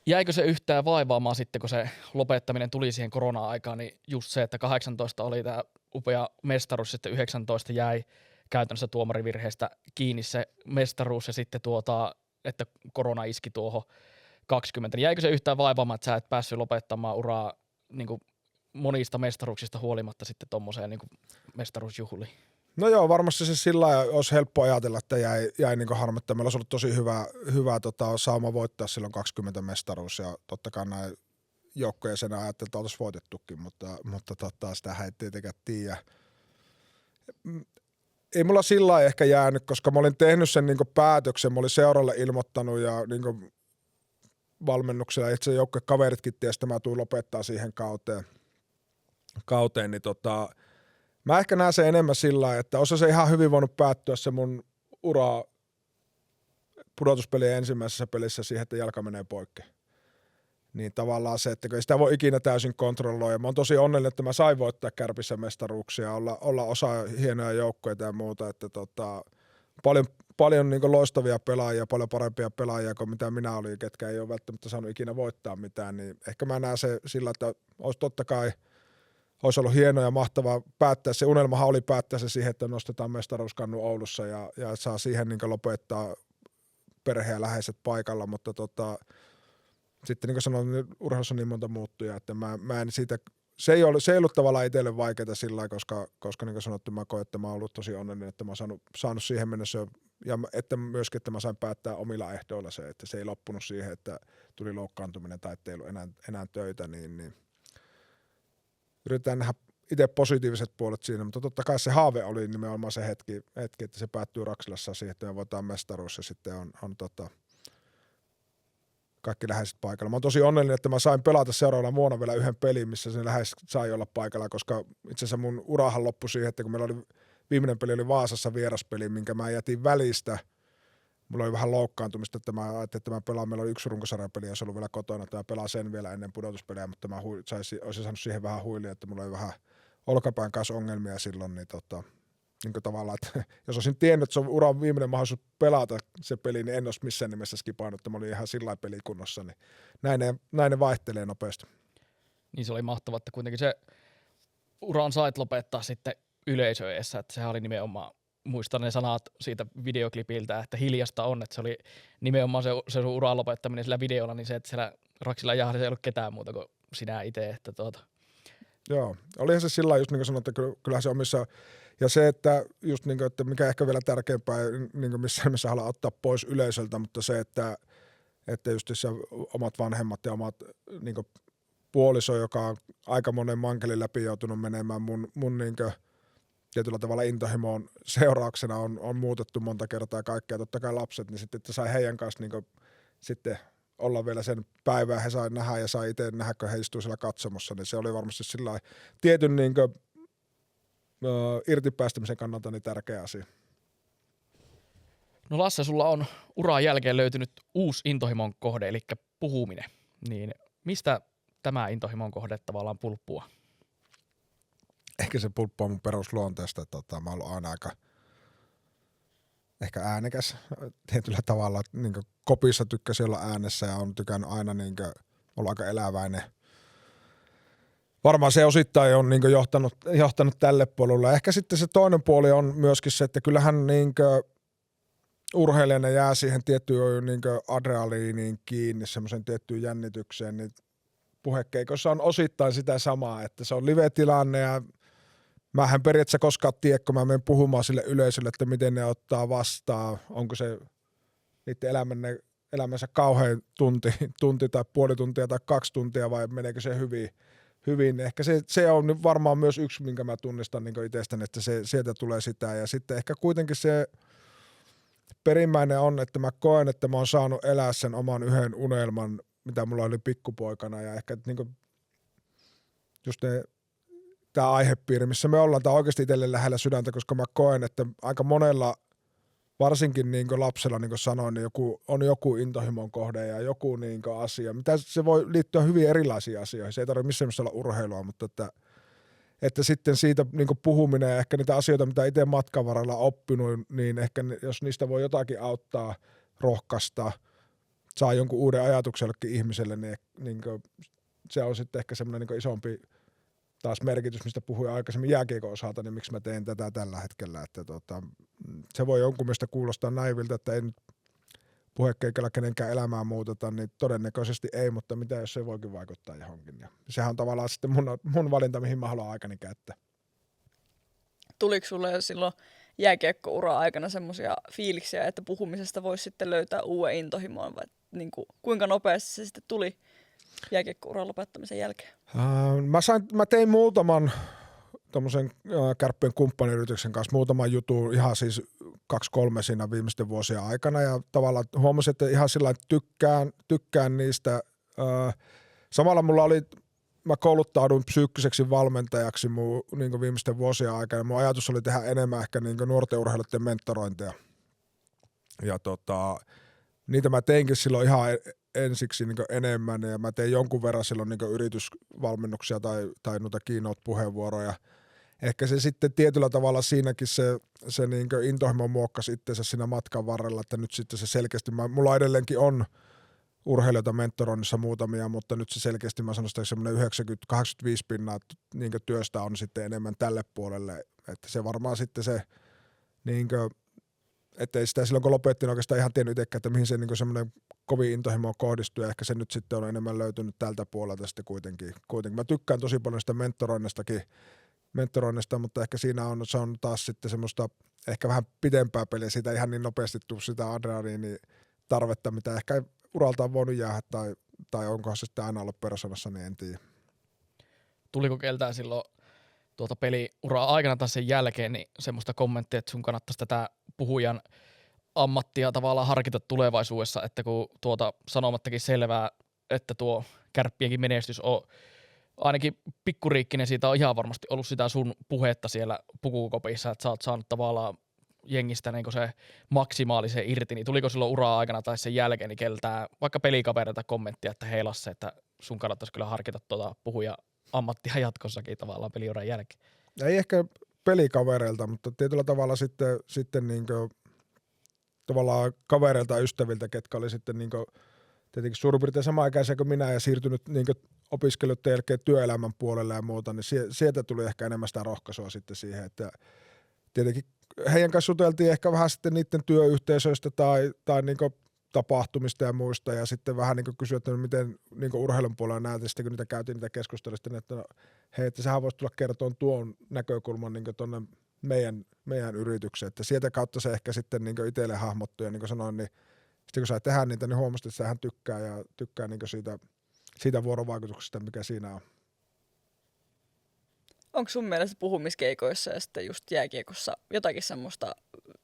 Jäikö se yhtään vaivaamaan sitten, kun se lopettaminen tuli siihen korona-aikaan, niin just se, että 18 oli tämä upea mestaruus, sitten 19 jäi käytännössä tuomarivirheestä kiinni se mestaruus ja sitten että korona iski tuohon 20. Niin jäikö se yhtään vaivaamaan, että sä et päässyt lopettamaan uraa niin kuin monista mestaruuksista huolimatta sitten tommoseen niin kuin mestaruusjuhliin? No joo, varmasti se sillä lailla olisi helppo ajatella, että jäi niin kuin harmittaa. Meillä olisi ollut tosi hyvä sauma voittaa silloin 20 mestaruus ja totta kai näin joukkojen sen ajattelin, että oltaisiin voitettukin, mutta sitä ei tietenkään tiedä. Ei mulla sillä lailla ehkä jäänyt, koska mä olin tehnyt sen niin kuin päätöksen, mä olin seuralle ilmoittanut ja niin kuin valmennuksella itse joukkuekaveritkin tiesi, että mä tuun lopettaa siihen kauteen niin mä ehkä näen sen enemmän sillä lailla, että osa se ihan hyvin voinut päättyä se mun ura pudotuspelien ensimmäisessä pelissä siihen, että jalka menee poikki. Niin tavallaan se, että sitä voi ikinä täysin kontrolloida. Mä oon tosi onnellinen, että mä sain voittaa Kärpissä mestaruuksia, olla osa hienoja joukkoja ja muuta, että paljon niin loistavia pelaajia, paljon parempia pelaajia kuin mitä minä olin, ketkä ei ole välttämättä saanut ikinä voittaa mitään, niin ehkä mä näen se sillä, että olisi totta kai olisi ollut hienoa ja mahtavaa päättää. Se unelmahan oli päättää se siihen, että nostetaan mestaruuskannu Oulussa ja saa siihen niin lopettaa perhe ja läheiset paikalla, mutta sitten niin kuin sanoin, niin urheilussa on niin monta muuttujaa, että mä en siitä, se ei ollut tavallaan itselle vaikeaa sillä lailla, koska niin kuin sanottu, mä koen, että mä oon ollut tosi onnellinen, että mä oon saanut siihen mennessä ja että myöskin, että mä sain päättää omilla ehdoilla se, että se ei loppunut siihen, että tuli loukkaantuminen tai ettei ollut enää töitä, niin yritetään nähdä itse positiiviset puolet siinä, mutta totta kai se haave oli nimenomaan se hetki että se päättyy Raksilassa siihen, että me voidaan mestaruus ja sitten on kaikki läheiset paikalla. Mä oon tosi onnellinen, että mä sain pelata seuraavana vuonna vielä yhden pelin, missä sen lähes sai olla paikalla, koska itse asiassa mun urahan loppui siihen, että kun meillä oli viimeinen peli oli Vaasassa vieraspeli, minkä mä jätin välistä. Mulla oli vähän loukkaantumista, että mä ajattelin, että mä pelaan, meillä oli 1 runkosarjapeli ja se oli vielä kotona, että mä pelaan sen vielä ennen pudotuspeliä, mutta mä olisin saanut siihen vähän huilia, että mulla oli vähän olkapään kanssa ongelmia silloin, niin niin kuin tavallaan, että jos olisin tiennyt, että se on uran viimeinen mahdollisuus pelata se peli, niin en olisi missään nimessä skipannut, että mä olin ihan sillä lailla pelikunnossa, niin näin ne vaihtelee nopeasti. Niin se oli mahtavaa, että kuitenkin se uran sait lopettaa sitten yleisö eessä, että sehän oli nimenomaan, muistan ne sanat siitä videoklipiltä, että hiljasta on, että se oli nimenomaan se sun uran lopettaminen sillä videolla, niin se, että siellä Raksilla Jahdissa ei ollut ketään muuta kuin sinä itse, että Joo, olihan se sillä just niin kuin sanoit, että kyllähän se omissa, ja se, että just niin kuin, että mikä ehkä vielä tärkeämpää, niin kuin missä haluaa ottaa pois yleisöltä, mutta se, että just se omat vanhemmat ja omat niin kuin puoliso, joka on aika monen mankelin läpi joutunut menemään mun niin kuin tietyllä tavalla intohimoon seurauksena on muutettu monta kertaa kaikkea, totta kai lapset, niin sitten, että sai heidän kanssa niin kuin, sitten olla vielä sen päivää, he sai nähdä ja sai itse nähdä, kun he istuu siellä katsomossa, niin se oli varmasti sillä tietyn niin kuin, irtipäästämisen kannalta niin tärkeä asia. No Lasse, sulla on uran jälkeen löytynyt uusi intohimon kohde, eli puhuminen. Niin mistä tämä intohimon kohde tavallaan pulppua? Ehkä se pulppua mun perusluonteesta, että mä oon ollut aina aika ehkä äänekäs tietyllä tavalla. Niin kopissa tykkäsin olla äänessä ja on tykännyt aina niin olla aika eläväinen. Varmaan se osittain on niin johtanut tälle puolelle. Ehkä sitten se toinen puoli on myöskin se, että kyllähän niin urheilijana jää siihen tiettyyn niin adrenaliiniin kiinni, semmoisen tiettyyn jännitykseen, niin puhekeikossa on osittain sitä samaa, että se on live-tilanne ja mähän periaatteessa koskaan tiedä, kun mä menen puhumaan sille yleisölle, että miten ne ottaa vastaan, onko se niiden elämänsä kauhean tunti tai puoli tuntia tai 2 tuntia vai meneekö se hyvin. Ehkä se on varmaan myös yksi, minkä mä tunnistan niin itsestäni, että sieltä tulee sitä ja sitten ehkä kuitenkin se perimmäinen on, että mä koen, että mä oon saanut elää sen oman yhden unelman, mitä mulla oli pikkupoikana ja ehkä niin kuin just tämä aihepiiri, missä me ollaan, tämä on oikeasti itselle lähellä sydäntä, koska mä koen, että aika monella, varsinkin niin kuin lapsella, niin kuin sanoin, niin on joku intohimon kohde ja joku niin kuin asia. Mitä se voi liittyä hyvin erilaisiin asioihin. Se ei tarvitse missään olla urheilua, mutta että sitten siitä niin kuin puhuminen ja ehkä niitä asioita, mitä itse matkan varrella oppinut, niin ehkä jos niistä voi jotakin auttaa, rohkaista, saa jonkun uuden ajatuksen jollekin ihmiselle, niin kuin se on sitten ehkä semmoinen niin kuin isompi taas merkitys, mistä puhuin aikaisemmin jääkiekon osalta, niin miksi mä teen tätä tällä hetkellä. Että se voi jonkun mielestä kuulostaa naivilta, että ei nyt puhekeikalla kenenkään elämää muuteta, niin todennäköisesti ei, mutta mitä jos se voikin vaikuttaa johonkin. Ja sehän on tavallaan sitten mun valinta, mihin mä haluan aikani käyttää. Tuliko sulle jo silloin jääkiekko-uraa aikana semmoisia fiiliksiä, että puhumisesta voisi sitten löytää uuden intohimoon, vai niin kuin, kuinka nopeasti se sitten tuli jääkiekko-uran lopettamisen jälkeen? Mä tein muutaman tommosen Kärppien kumppaniyrityksen kanssa muutaman jutun ihan siis 2-3 siinä viimeisten vuosien aikana ja tavallaan huomasin, että ihan sillä tykkään niistä. Samalla mä kouluttaudun psyykkiseksi valmentajaksi niin viimeisten vuosien aikana. Mun ajatus oli tehdä enemmän ehkä niin nuorten urheilijoiden mentorointeja. Ja niitä mä teinkin silloin ihan ensiksi niin enemmän ja mä tein jonkun verran silloin niin yritysvalmennuksia tai noita keynote-puheenvuoroja. Ehkä se sitten tietyllä tavalla siinäkin se niin intohimo muokkasi itseensä siinä matkan varrella, että nyt sitten se selkeästi, mulla edelleenkin on urheilijoita mentoroinnissa muutamia, mutta nyt se selkeästi mä sanoisin, että semmoinen 90-85% niin työstä on sitten enemmän tälle puolelle, että se varmaan sitten se niin kuin, että ei sitä silloin kun lopettiin oikeastaan ihan tiennyt itsekään, että mihin se niin semmoinen kovin intohimo kohdistuu ja ehkä se nyt sitten on enemmän löytynyt tältä puolelta sitten kuitenkin. Mä tykkään tosi paljon sitä mentoroinnista, mutta ehkä se on taas sitten semmoista ehkä vähän pidempää peliä, siitä ihan niin nopeasti tuu sitä adrenaliinin tarvetta, mitä ehkä uralta on voinut jäädä tai onkohan se sitten aina ollut persoonassa, niin en tiedä. Tuliko keltään silloin peliuraa aikana tai sen jälkeen niin semmoista kommenttia, että sun kannattaisi tätä puhujan ammattia tavallaan harkita tulevaisuudessa, että kun sanomattakin selvää, että tuo Kärppienkin menestys on ainakin pikkuriikkinen, siitä on ihan varmasti ollut sitä sun puhetta siellä pukukopissa, että sä oot saanut tavallaan jengistä niin se maksimaalisen irti, niin tuliko silloin uraa aikana tai sen jälkeen niin keltää vaikka pelikavereilta kommenttia, että hei Lasse, että sun kannattaisi kyllä harkita puhuja ammattia jatkossakin tavallaan peliuran jälkeen? Ei ehkä pelikavereilta, mutta tietyllä tavalla sitten niin kuin, tavallaan kavereilta ja ystäviltä, ketkä oli sitten niin kuin, tietenkin suurin piirtein samaikäisiä kuin minä ja siirtynyt niin kuin opiskeluiden jälkeen työelämän puolelle ja muuta, niin sieltä tuli ehkä enemmän sitä rohkaisua sitten siihen, että tietenkin heidän kanssa juteltiin ehkä vähän sitten niiden työyhteisöistä tai niin kuin tapahtumista ja muista ja sitten vähän niin kuin kysyä, että miten niin kuin urheilun puolella näet, ja sitten kun niitä käytiin niitä keskusteluja, että no, hei, että sähän voisi tulla kertoa tuon näkökulman niin tuonne meidän yritykseen, että sieltä kautta se ehkä sitten niin itselle hahmottui ja niin kuin sanoin, niin sitten kun sai tehdä niitä, niin huomasin, että hän tykkää niin siitä vuorovaikutuksesta, mikä siinä on. Onko sun mielestä puhumiskeikoissa ja sitten just jääkiekossa jotakin semmoista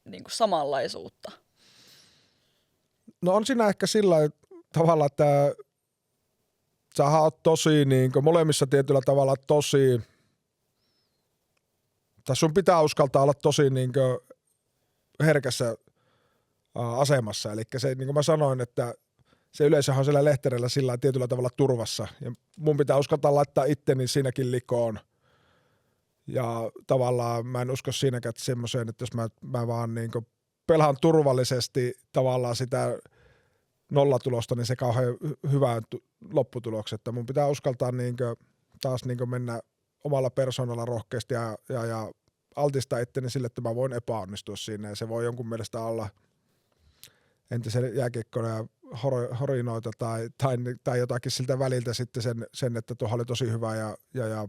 niin kuin samanlaisuutta? No on siinä ehkä sillä tavalla, että sä oot tosi niin kuin molemmissa tietyllä tavalla tosi, tai sun pitää uskaltaa olla tosi niin kuin herkässä asemassa. Eli se, niin kuin mä sanoin, että se yleisöhän on siellä lehterellä sillä tietyllä tavalla turvassa. Ja mun pitää uskaltaa laittaa itteni siinäkin likoon. Ja tavallaan mä en usko siinäkään että semmoiseen, että jos mä vaan niin kuin pelaan turvallisesti tavallaan sitä nollatulosta, niin se kauhean hyvään lopputulokseen. Että mun pitää uskaltaa niin kuin taas niin kuin mennä omalla persoonalla rohkeasti ja altistaa itteni sille, että mä voin epäonnistua siinä. Ja se voi jonkun mielestä olla entisen jääkiekkoja horinoita tai jotakin siltä väliltä sitten sen että tuohon oli tosi hyvä ja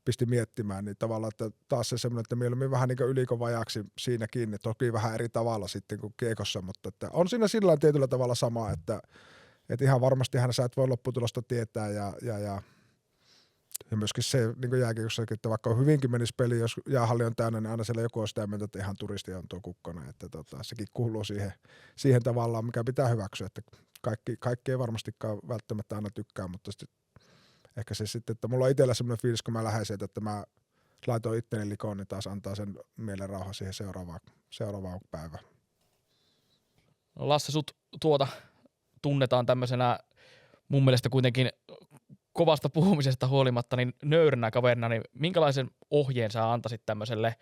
pisti miettimään, niin tavallaan, että taas se semmoinen, että mieluummin vähän niin kuin ylikovajaaksi siinä kiinni, toki vähän eri tavalla sitten kuin kiekossa, mutta että on siinä sillä tietyllä tavalla sama, että ihan varmasti sä et voi lopputulosta tietää ja myöskin se niin kuin jääkiekossakin, että vaikka hyvinkin menisi peli, jos jäähalli on täynnä, niin aina siellä joku on sitä mieltä, että ihan turisti on tuo Kukkonen, että sekin kuuluu siihen tavallaan, mikä pitää hyväksyä, että kaikki ei varmastikaan välttämättä aina tykkää, mutta ehkä se sitten, että mulla on itsellä semmoinen fiilis, kun mä lähden sieltä, että mä laitoin itteni likoon, niin taas antaa sen mielen rauha siihen seuraavaan päivään. No Lasse, sut tunnetaan tämmöisenä mun mielestä kuitenkin kovasta puhumisesta huolimatta niin nöyränä kaverina, niin minkälaisen ohjeen sä antaisit tämmöiselle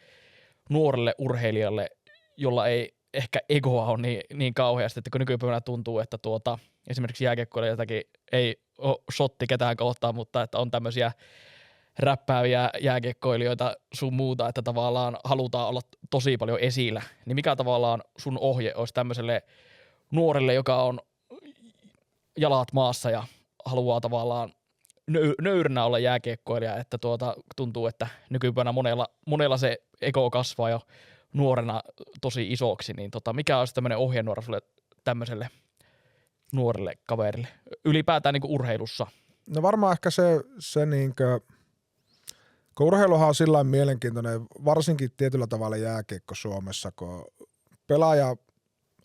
nuorelle urheilijalle, jolla ei ehkä egoa ole niin kauheasti, että kun nykypäivänä tuntuu, että esimerkiksi jääkiekkoilijoitakin ei ole shotti ketään kohtaan, mutta että on tämmöisiä räppääviä jääkiekkoilijoita sun muuta, että tavallaan halutaan olla tosi paljon esillä, niin mikä tavallaan sun ohje olisi tämmöiselle nuorelle, joka on jalat maassa ja haluaa tavallaan nöyränä olla jääkiekkoilija, että tuntuu, että nykypäivänä monella se ego kasvaa jo nuorena tosi isoksi, niin mikä olisi tämmöinen ohjenuora sulle tämmöiselle nuorelle kaverille, ylipäätään niin kuin urheilussa? No varmaan ehkä se niinkö, kun urheiluhan on sillain mielenkiintoinen, varsinkin tietyllä tavalla jääkiekko Suomessa, kun pelaaja,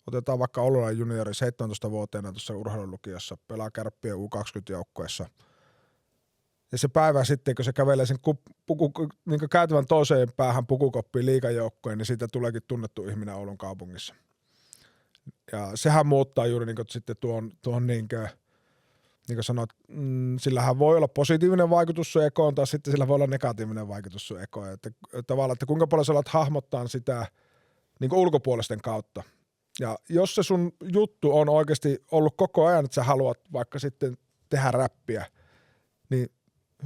otetaan vaikka Ollolan juniori 17-vuotiaana tuossa urheilulukiossa, pelaa Kärppien U20-joukkueessa. Ja se päivä sitten, kun se kävelee sen niin käytävän toiseen päähän pukukoppiin liigajoukkoon, niin siitä tuleekin tunnettu ihminen Oulun kaupungissa. Ja sehän muuttaa juuri niin sitten tuon niin kuin sanoit, sillähän voi olla positiivinen vaikutus sun ekoon, tai sitten sillä voi olla negatiivinen vaikutus sun ekoon. Että tavallaan, että kuinka paljon sä alat hahmottaa sitä niin kuin ulkopuolisten kautta. Ja jos se sun juttu on oikeasti ollut koko ajan, että sä haluat vaikka sitten tehdä räppiä, niin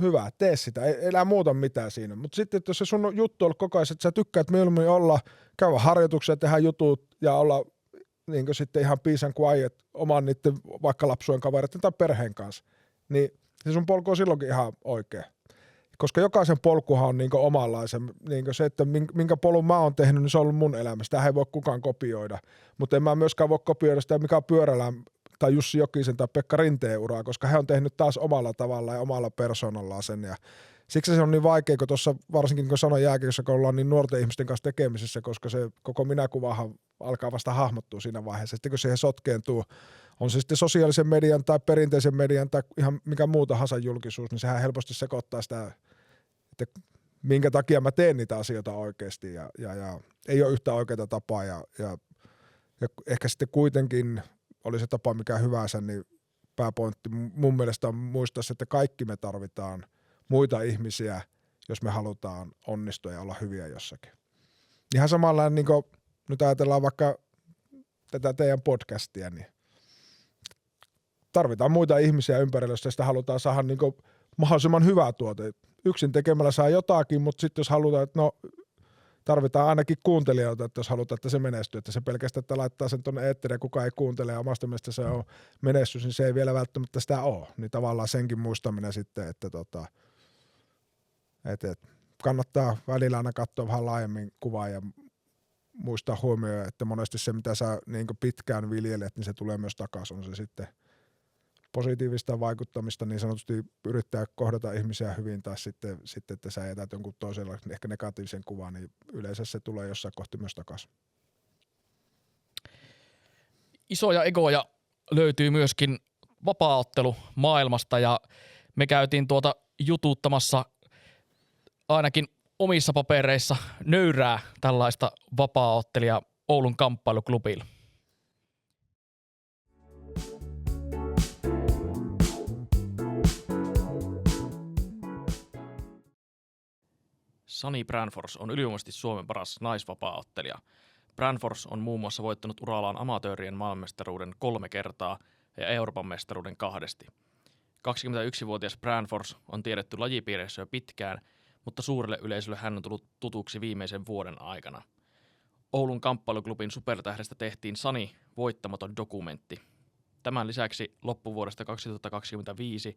hyvä, tee sitä, ei elää muuta mitään siinä. Mutta sitten, että jos se sun juttu on ollut koko ajan, että sä tykkäät mieluummin käydä harjoituksia, tehdä jutut ja olla niin kuin sitten ihan peace and quiet oman niiden vaikka lapsujen kavereiden tai perheen kanssa, niin se sun polku on silloinkin ihan oikea. Koska jokaisen polkuhan on niin kuin omanlaisen. Niin kuin se, että minkä polun mä oon tehnyt, niin se on ollut mun elämä. Sitä ei voi kukaan kopioida. Mutta en mä myöskään voi kopioida sitä, mikä on Pyörälän tai Jussi Jokisen tai Pekka Rinteen uraa, koska he on tehnyt taas omalla tavalla ja omalla persoonallaan sen. Ja siksi se on niin vaikea, kun tuossa varsinkin kun sanoin jääkiekossa, kun ollaan niin nuorten ihmisten kanssa tekemisissä, koska se koko minäkuvahan alkaa vasta hahmottua siinä vaiheessa. Sitten kun siihen sotkeentuu, on se sitten sosiaalisen median tai perinteisen median tai ihan mikä muu tahansa julkisuus, niin sehän helposti sekoittaa sitä, että minkä takia mä teen niitä asioita oikeasti ja ei ole yhtä oikeaa tapaa ja ehkä sitten kuitenkin oli se tapa mikä hyvänsä, niin pääpointti mun mielestä on muistaa, että kaikki me tarvitaan muita ihmisiä, jos me halutaan onnistua ja olla hyviä jossakin. Ihan samalla niin kuin nyt ajatellaan vaikka tätä teidän podcastia, niin tarvitaan muita ihmisiä ympärillä, jos sitä halutaan saada niin kuin mahdollisimman hyvää tuote. Yksin tekemällä saa jotakin, mutta sitten jos halutaan, että tarvitaan ainakin kuuntelijoita, että jos halutaan, että se menestyy, että se pelkästään, että laittaa sen tuonne eetteriin ja kukaan ei kuuntele ja omasta mielestä se on menestys, niin se ei vielä välttämättä sitä ole. Niin tavallaan senkin muistaminen sitten, että kannattaa välillä aina katsoa vähän laajemmin kuvaa ja muistaa huomioon, että monesti se, mitä sä niin pitkään viljelet, niin se tulee myös takaisin. On se sitten positiivista vaikuttamista, niin sanotusti yrittää kohdata ihmisiä hyvin, tai sitten että sä jätät jonkun toisella ehkä negatiivisen kuvan, niin yleensä se tulee jossain kohti myös takaisin. Isoja egoja löytyy myöskin vapaaottelu maailmasta, ja me käytiin jututtamassa ainakin omissa papereissa nöyrää tällaista vapaaottelia Oulun kamppailuklubilla. Sani Brandfors on ylivoimaisesti Suomen paras naisvapaaottelija. Brandfors on muun muassa voittanut urallaan amatöörien maailmanmestaruuden 3 kertaa ja Euroopan mestaruuden 2. 21-vuotias Brandfors on tiedetty lajipiirissä jo pitkään, mutta suurelle yleisölle hän on tullut tutuksi viimeisen vuoden aikana. Oulun kamppailuklubin supertähdestä tehtiin Sani voittamaton dokumentti. Tämän lisäksi loppuvuodesta 2025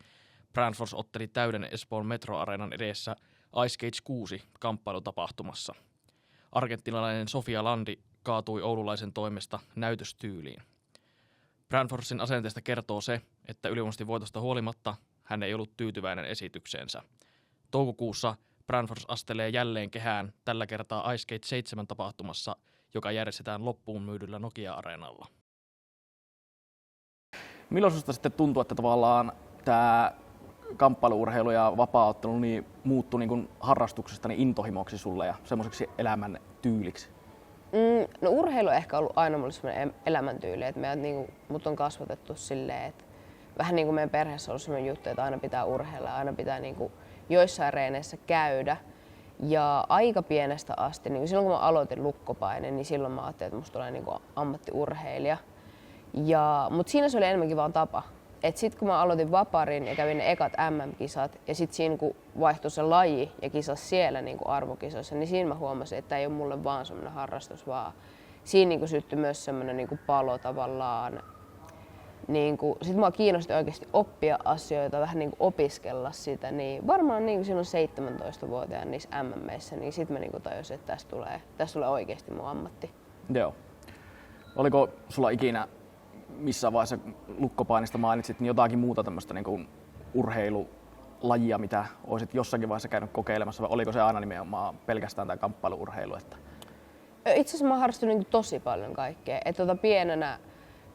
Brandfors otteli täyden Espoon Metro-areenan edessä Ice Cage 6 kamppailutapahtumassa. Argentinalainen Sofia Landi kaatui oululaisen toimesta näytöstyyliin. Brandforsin asenteesta kertoo se, että ylivoimaisesti voitosta huolimatta hän ei ollut tyytyväinen esitykseensä. Toukokuussa Brandfors astelee jälleen kehään, tällä kertaa Ice Cage 7 tapahtumassa, joka järjestetään loppuun myydyllä Nokia-areenalla. Milloin sinusta sitten tuntuu, että tavallaan tämä kamppailuurheilu ja vapaaottelu niin muuttui niin kuin harrastuksesta niin intohimoksi sulle ja semmoiseksi elämän tyyliksi? No urheilu on ehkä ollut aina mulle semmoinen elämäntyyli, että mut on kasvatettu silleen, että vähän niin kuin meidän perheessä on ollut semmoinen juttu, että aina pitää urheilla ja aina pitää niin kuin joissain reeneissä käydä. Ja aika pienestä asti, niin silloin kun mä aloitin lukkopainen, niin silloin mä ajattelin, että musta tulee niin kuin ammattiurheilija. Mutta siinä se oli enemmänkin vaan tapa. Et sit kun mä aloitin vaparin ja kävin ne ekat MM-kisat ja sit siinä kun vaihtui se laji ja kisas siellä niin kuin arvokisoissa, niin siinä mä huomasin, että ei ole mulle vaan semmoinen harrastus, vaan siinä niin kuin syttyi myös semmoinen niin kuin palo tavallaan. Niin kuin, sit mua kiinnosti oikeasti oppia asioita, vähän niin kuin opiskella sitä, niin varmaan niin kuin silloin 17-vuotiaana niissä MM:issä, niin sit mä niin kuin tajusin, että tästä tulee oikeasti mun ammatti. Joo. Oliko sulla ikinä missä vaiheessa lukkopainista mainitsit, niin jotakin muuta tämmöistä niin kuin urheilulajia, mitä olisit jossakin vaiheessa käynyt kokeilemassa, vai oliko se aina nimenomaan pelkästään tämä kamppailuurheilu? Että... Itse asiassa mä harrastin niin kuin tosi paljon kaikkea. Pienenä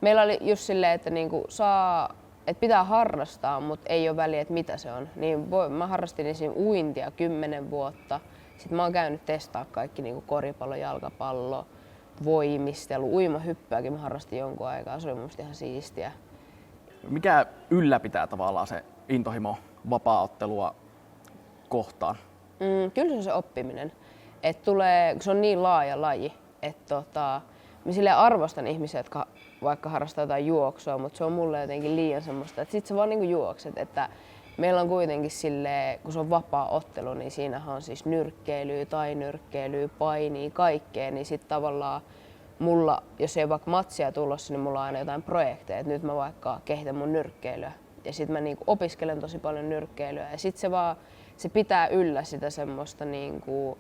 meillä oli just silleen, että niin kuin että pitää harrastaa, mutta ei ole väliä, että mitä se on. Mä harrastin esim. Uintia 10 vuotta. Sitten mä oon käynyt testaa kaikki niin kuin koripallo, jalkapallo, voimistelu, uimahyppyäkin mä harrastin jonkun aikaa, se oli mun mielestä ihan siistiä. Mikä ylläpitää tavallaan se intohimo vapaaottelua kohtaan? Kyllä se on se oppiminen. Kun se on niin laaja laji, että mä silleen arvostan ihmisiä, jotka vaikka harrastaa jotain juoksua, mutta se on mulle jotenkin liian semmoista, että sit sä vaan niinku juokset. Että meillä on kuitenkin silleen, kun se on vapaa-ottelu, niin siinähän on siis nyrkkeilyä, tainyrkkeilyä, painia, kaikkea, niin sit tavallaan mulla, jos ei ole vaikka matsia tulossa, niin mulla on aina jotain projekteja, että nyt mä vaikka kehitän mun nyrkkeilyä. Ja sit mä niinku opiskelen tosi paljon nyrkkeilyä ja sit se pitää yllä sitä semmoista niinku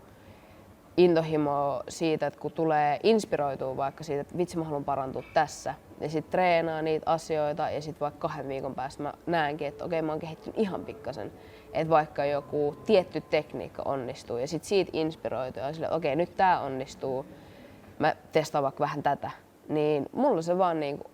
intohimoa siitä, että kun tulee inspiroitua vaikka siitä, että vitsi mä haluan parantua tässä. Ja sit treenaa niitä asioita ja sit vaikka 2 viikon päästä mä näenkin, että okei, mä oon kehittynyt ihan pikkasen. Että vaikka joku tietty tekniikka onnistuu ja sit siitä inspiroituu ja silleen, okei, nyt tää onnistuu, mä testaan vaikka vähän tätä. Niin mulla se vaan niinku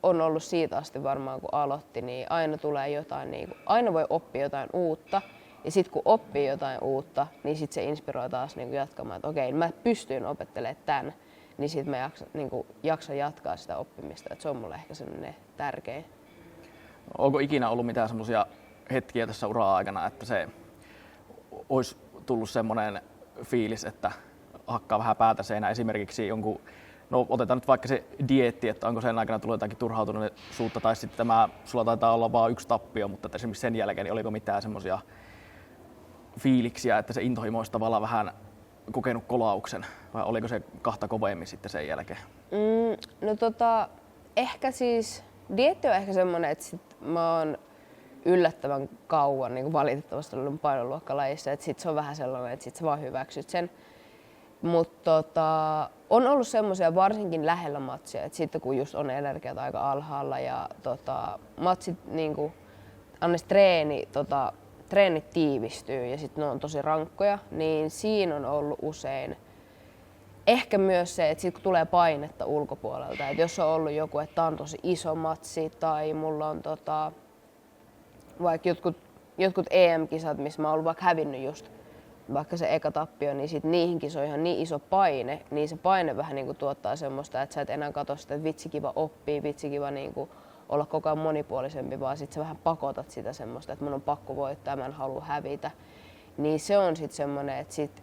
on ollut siitä asti varmaan kun aloitti, niin aina tulee jotain, niinku, aina voi oppia jotain uutta. Ja sitten kun oppii jotain uutta, niin sit se inspiroi taas niinku jatkamaan, että okei, mä pystyn opettelemaan tämän, niin sit mä jaksan jatkaa sitä oppimista. Et se on mulle ehkä semmoinen tärkein. Onko ikinä ollut mitään semmoisia hetkiä tässä uraa aikana, että se olisi tullut semmoinen fiilis, että hakkaa vähän päätä seinään esimerkiksi jonkun, no otetaan nyt vaikka se dieetti, että onko sen aikana tullut jotakin turhautuneisuutta tai sitten sulla taitaa olla vain 1 tappio, mutta esimerkiksi sen jälkeen niin oliko mitään semmoisia fiiliksiä, että se intohimo olisi tavallaan vähän kokenut kolauksen vai oliko se kahta kovemmin sitten sen jälkeen? Ehkä siis dieetti on ehkä semmoinen, että mä oon yllättävän kauan niin valitettavasti ollut painoluokkalajissa, että sit se on vähän sellainen, että sit sä vaan hyväksyt sen. Mutta on ollut semmoisia varsinkin lähellä matsia, että sitten kun just on energiat aika alhaalla ja matsit niinku, annes treenit tiivistyy ja sitten ne on tosi rankkoja, niin siinä on ollut usein ehkä myös se, että sit kun tulee painetta ulkopuolelta, että jos on ollut joku, että on tosi iso matsi tai mulla on vaikka jotkut EM-kisat, missä mä oon ollut vaikka hävinnyt just vaikka se eka tappio, niin sit niihin kisoihin on niin iso paine, niin se paine vähän niinku tuottaa semmoista, että sä et enää katso sitä, että vitsi kiva oppii, vitsi kiva niinku olla koko ajan monipuolisempi, vaan sit sä vähän pakotat sitä semmoista, että mun on pakko voittaa, mä en halua hävitä. Niin se on sit semmoinen, että sit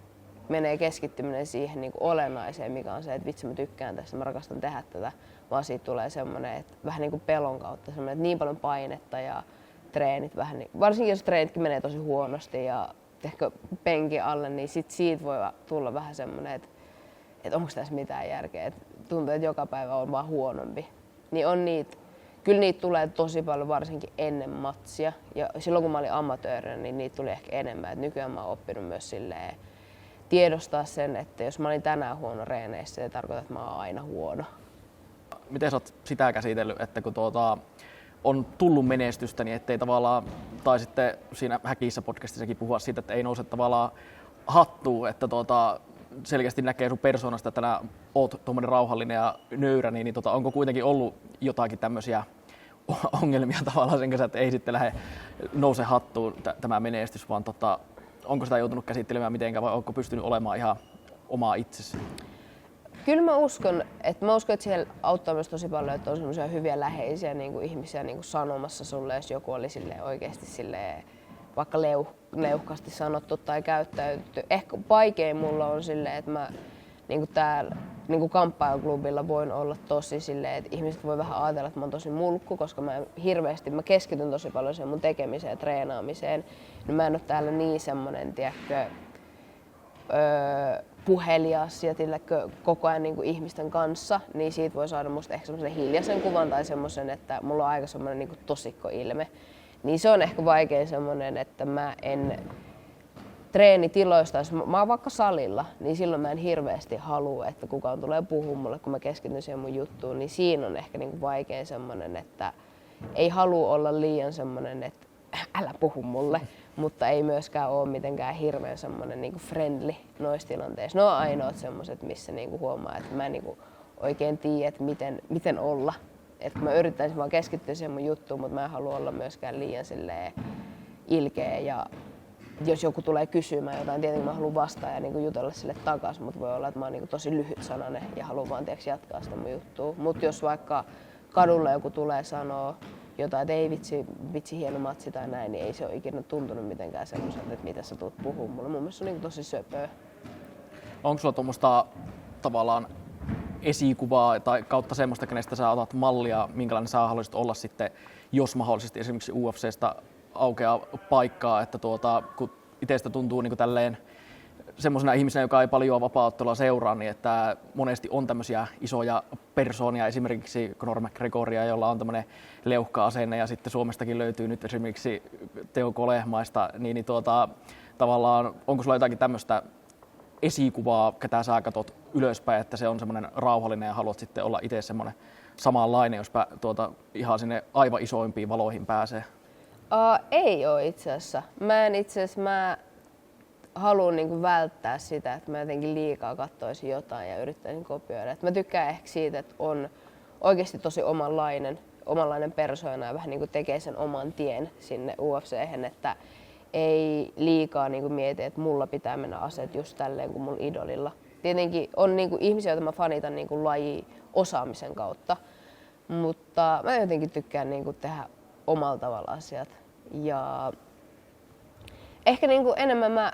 menee keskittyminen siihen niinku olennaiseen, mikä on se, että vitsi mä tykkään tästä, mä rakastan tehdä tätä, vaan siitä tulee semmoinen, että vähän niinku pelon kautta semmoinen, että niin paljon painetta ja treenit vähän, varsinkin jos treenitkin menee tosi huonosti ja ehkä penkin alle, niin siitä voi tulla vähän semmoinen, että onko tässä mitään järkeä. Et tuntuu, että joka päivä on vaan huonompi. Niin on kyllä niitä tulee tosi paljon varsinkin ennen matsia. Ja silloin kun mä olin amatöörinä, niin niitä tuli ehkä enemmän. Et nykyään mä oon oppinut myös silleen tiedostaa sen, että jos mä olin tänään huono reeneissä, se ei tarkoita, että mä oon aina huono. Miten sä oot sitä käsitellyt, että kun on tullut menestystä, niin ettei tavallaan, tai sitten siinä Häkissä podcastissakin puhua siitä, että ei nouse tavallaan hattuun, että selkeästi näkee sun persoonasta, että tänään oot tuommoinen rauhallinen ja nöyrä, niin onko kuitenkin ollut jotakin tämmöisiä ongelmia tavallaan sen kanssa, että ei sitten nouse hattuun tämä menestys, vaan onko sitä joutunut käsittelemään mitenkään vai onko pystynyt olemaan ihan omaa itsesi? Kyllä mä uskon, että siellä auttaa myös tosi paljon, että on semmoisia hyviä läheisiä niin kuin ihmisiä niin kuin sanomassa sulle, jos joku oli oikeasti vaikka leuhkasti sanottu tai käyttäytytty. Ehkä vaikein mulla on silleen, että mä niin kuin täällä niin kuin kamppailuklubilla voin olla tosi silleen, että ihmiset voi vähän ajatella, että mä oon tosi mulkku, koska mä keskityn tosi paljon siihen mun tekemiseen ja treenaamiseen. Niin mä en ole täällä niin semmonen, tiedätkö, puhelias ja koko ajan niin kuin ihmisten kanssa, niin siitä voi saada musta ehkä semmoisen hiljaisen kuvan tai semmoisen, että mulla on aika semmoinen niin kuin tosikko-ilme. Niin se on ehkä vaikein semmoinen, että mä en treenitiloista, jos mä oon vaikka salilla, niin silloin mä en hirveästi halua, että kukaan tulee puhua mulle, kun mä keskityn siihen mun juttuun, niin siinä on ehkä niin kuin vaikein semmoinen, että ei halua olla liian semmoinen, että älä puhu mulle, mutta ei myöskään ole mitenkään hirveän semmoinen niinku friendly noissa tilanteissa. Ne on ainoat semmoiset, missä niinku huomaa, että mä en niinku oikein tiedä, että miten olla. Et mä yrittäisin vaan keskittyä siihen mun juttuun, mutta mä en halua olla myöskään liian ilkeä. Ja jos joku tulee kysymään jotain, tietenkin mä haluan vastaa ja niinku jutella sille takaisin, mutta voi olla, että mä oon niinku tosi lyhytsanainen ja haluan vaan jatkaa sitä mun juttua. Mutta jos vaikka kadulla joku tulee sanoa jotain, että ei vitsi hieno matsi tai näin, niin ei se ole ikinä tuntunut mitenkään semmoiselta, että mitä sä tulet puhumaan mulle. Mun mielestä se on niin tosi söpöä. Onko sulla tuommoista tavallaan esikuvaa tai kautta semmoista, kenestä sä otat mallia, minkälainen sä haluaisit olla sitten, jos mahdollisesti esimerkiksi UFCstä aukeaa paikkaa, että kun itsestä tuntuu niin kuin tälleen semmoisena ihmisenä, joka ei paljon vapaa-ottelua seuraa, niin että monesti on tämmöisiä isoja persoonia, esimerkiksi Conor McGregoria, jolla on tämmöinen leuhka-asenne, ja sitten Suomestakin löytyy nyt esimerkiksi Teo Kolehmaista, niin tavallaan onko sulla jotakin tämmöistä esikuvaa, ketä sä katot ylöspäin, että se on semmoinen rauhallinen ja haluat sitten olla itse semmoinen samanlainen, jos ihan sinne aivan isoimpiin valoihin pääsee? Ei ole itse asiassa. Mä haluan niinku välttää sitä, että mä jotenkin liikaa katsoisin jotain ja yrittäisin kopioida. Et mä tykkään ehkä siitä, että on oikeasti tosi omanlainen persoona ja vähän niinku tekee sen oman tien sinne UFC:hen, että ei liikaa niinku mieti, että mulla pitää mennä aseet just tälleen kuin mun idolilla. Tietenkin on niinku ihmisiä, joita mä fanitan niinku laji osaamisen kautta, mutta mä jotenkin tykkään niinku tehdä omalla tavalla asiat. Ja ehkä niinku enemmän mä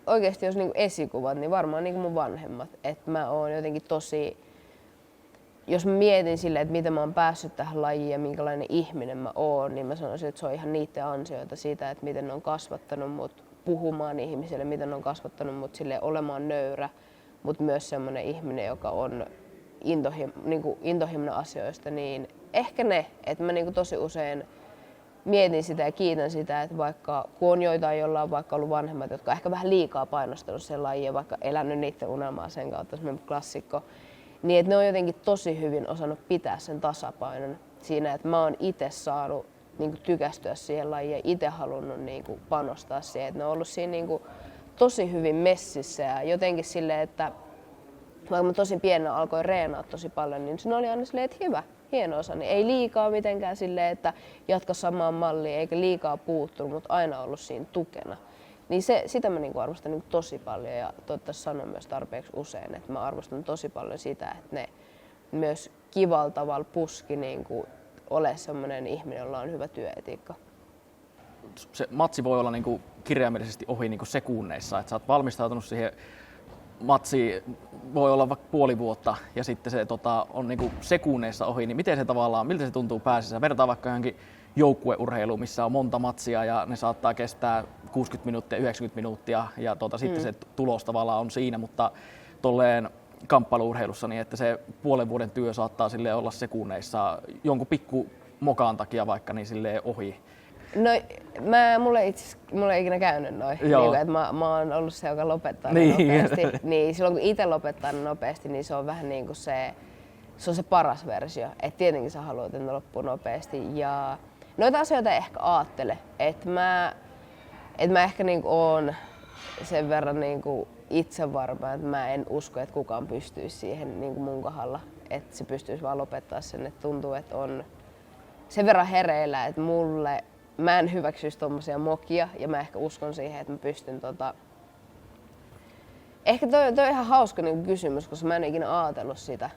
oikeasti jos niinku esikuvat, niin varmaan niinku mun vanhemmat. Että mä oon jotenkin tosi, jos mä mietin silleen, että miten mä oon päässyt tähän lajiin ja minkälainen ihminen mä oon, niin mä sanoisin, että se on ihan niiden ansioita siitä, että miten ne on kasvattanut mut puhumaan ihmisille, miten ne on kasvattanut mut silleen olemaan nöyrä, mutta myös semmoinen ihminen, joka on intohimoinen asioista, niin ehkä ne, että mä niinku tosi usein mietin sitä ja kiitän sitä, että vaikka kun on joitain, joilla on vaikka ollut vanhemmat, jotka on ehkä vähän liikaa painostanut sen lajin ja vaikka elänyt niiden unelmaa sen kautta, semmoinen klassikko, niin että ne on jotenkin tosi hyvin osannut pitää sen tasapainon siinä, että mä oon itse saanut niinku tykästyä siihen lajiin ja itse halunnut niinku panostaa siihen, että ne on ollut siinä niinku tosi hyvin messissä ja jotenkin silleen, että vaikka mä tosi pienenä alkoin reenaa tosi paljon, niin se oli aina silleen, että hyvä, hieno osa. Niin ei liikaa mitenkään silleen, että jatka samaan malliin, eikä liikaa puuttunut, mutta aina ollut siinä tukena. Niin sitä mä niinku arvostan niinku tosi paljon ja toivottavasti sanon myös tarpeeksi usein, että mä arvostan tosi paljon sitä, että ne myös kivalla tavalla puski niinku ole semmoinen ihminen, jolla on hyvä työetiikka. Se matsi voi olla niinku kirjaimellisesti ohi niinku sekunneissa, että sä oot valmistautunut siihen matsi voi olla vaikka puoli vuotta ja sitten se on niinku sekunneissa ohi, niin miten se tavallaan, miltä se tuntuu pääsissä? Vertaa vaikka johonkin joukkueurheiluun, missä on monta matsia ja ne saattaa kestää 60 minuuttia, 90 minuuttia ja sitten se tulos tavallaan on siinä, mutta tolleen kamppailu-urheilussa niin, että se puolen vuoden työ saattaa sille olla sekunneissa jonkun pikku mokaan takia vaikka niin silleen ohi. No, mulla ei ikinä käynyt noin. Niin, että mä oon ollut se, joka lopettaa nopeasti. Niin, silloin kun itse lopettaa nopeasti, niin se on vähän niin kuin se on se paras versio. Et tietenkin sä haluat, että ne loppuu nopeasti. Ja noita asioita ehkä aattele. Että mä ehkä niinku oon sen verran niinku itsevarma, että mä en usko, että kukaan pystyisi siihen niinku mun kohdalla. Että se pystyisi vaan lopettaa sen. Että tuntuu, että on sen verran hereillä, että mä en hyväksyisi tommosia mokia ja mä ehkä uskon siihen, että mä pystyn Ehkä toi on ihan hauska niinku kysymys, koska mä en ikinä ajatellut sitä,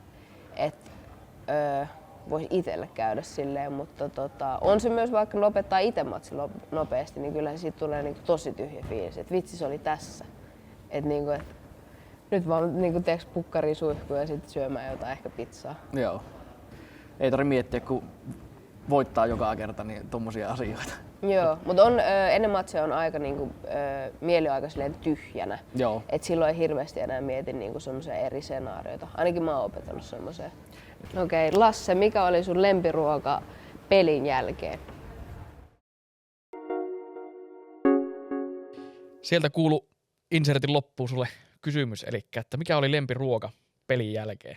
että voisi itselle käydä silleen, mutta on se myös vaikka lopettaa itse matsi nopeasti, niin kyllä siitä tulee niinku tosi tyhjä fiilis, että vitsi se oli tässä. Että niinku, nyt vaan niinku teeks pukkariin suihkuja ja sitten syömään jotain ehkä pizzaa. Joo. Ei tarvitse miettiä, kun voittaa joka kerta niin tommosia asioita. Joo, mutta ennen matseja on aika niinku, mieli aika silleen tyhjänä. Joo. Et silloin ei hirveästi enää mieti niinku semmoisia eri senaarioita. Ainakin mä oon opetellut semmoiseen. Okei, Lasse, mikä oli sun lempiruoka pelin jälkeen? Sieltä kuulu insertin loppuun sulle kysymys, eli että mikä oli lempiruoka pelin jälkeen?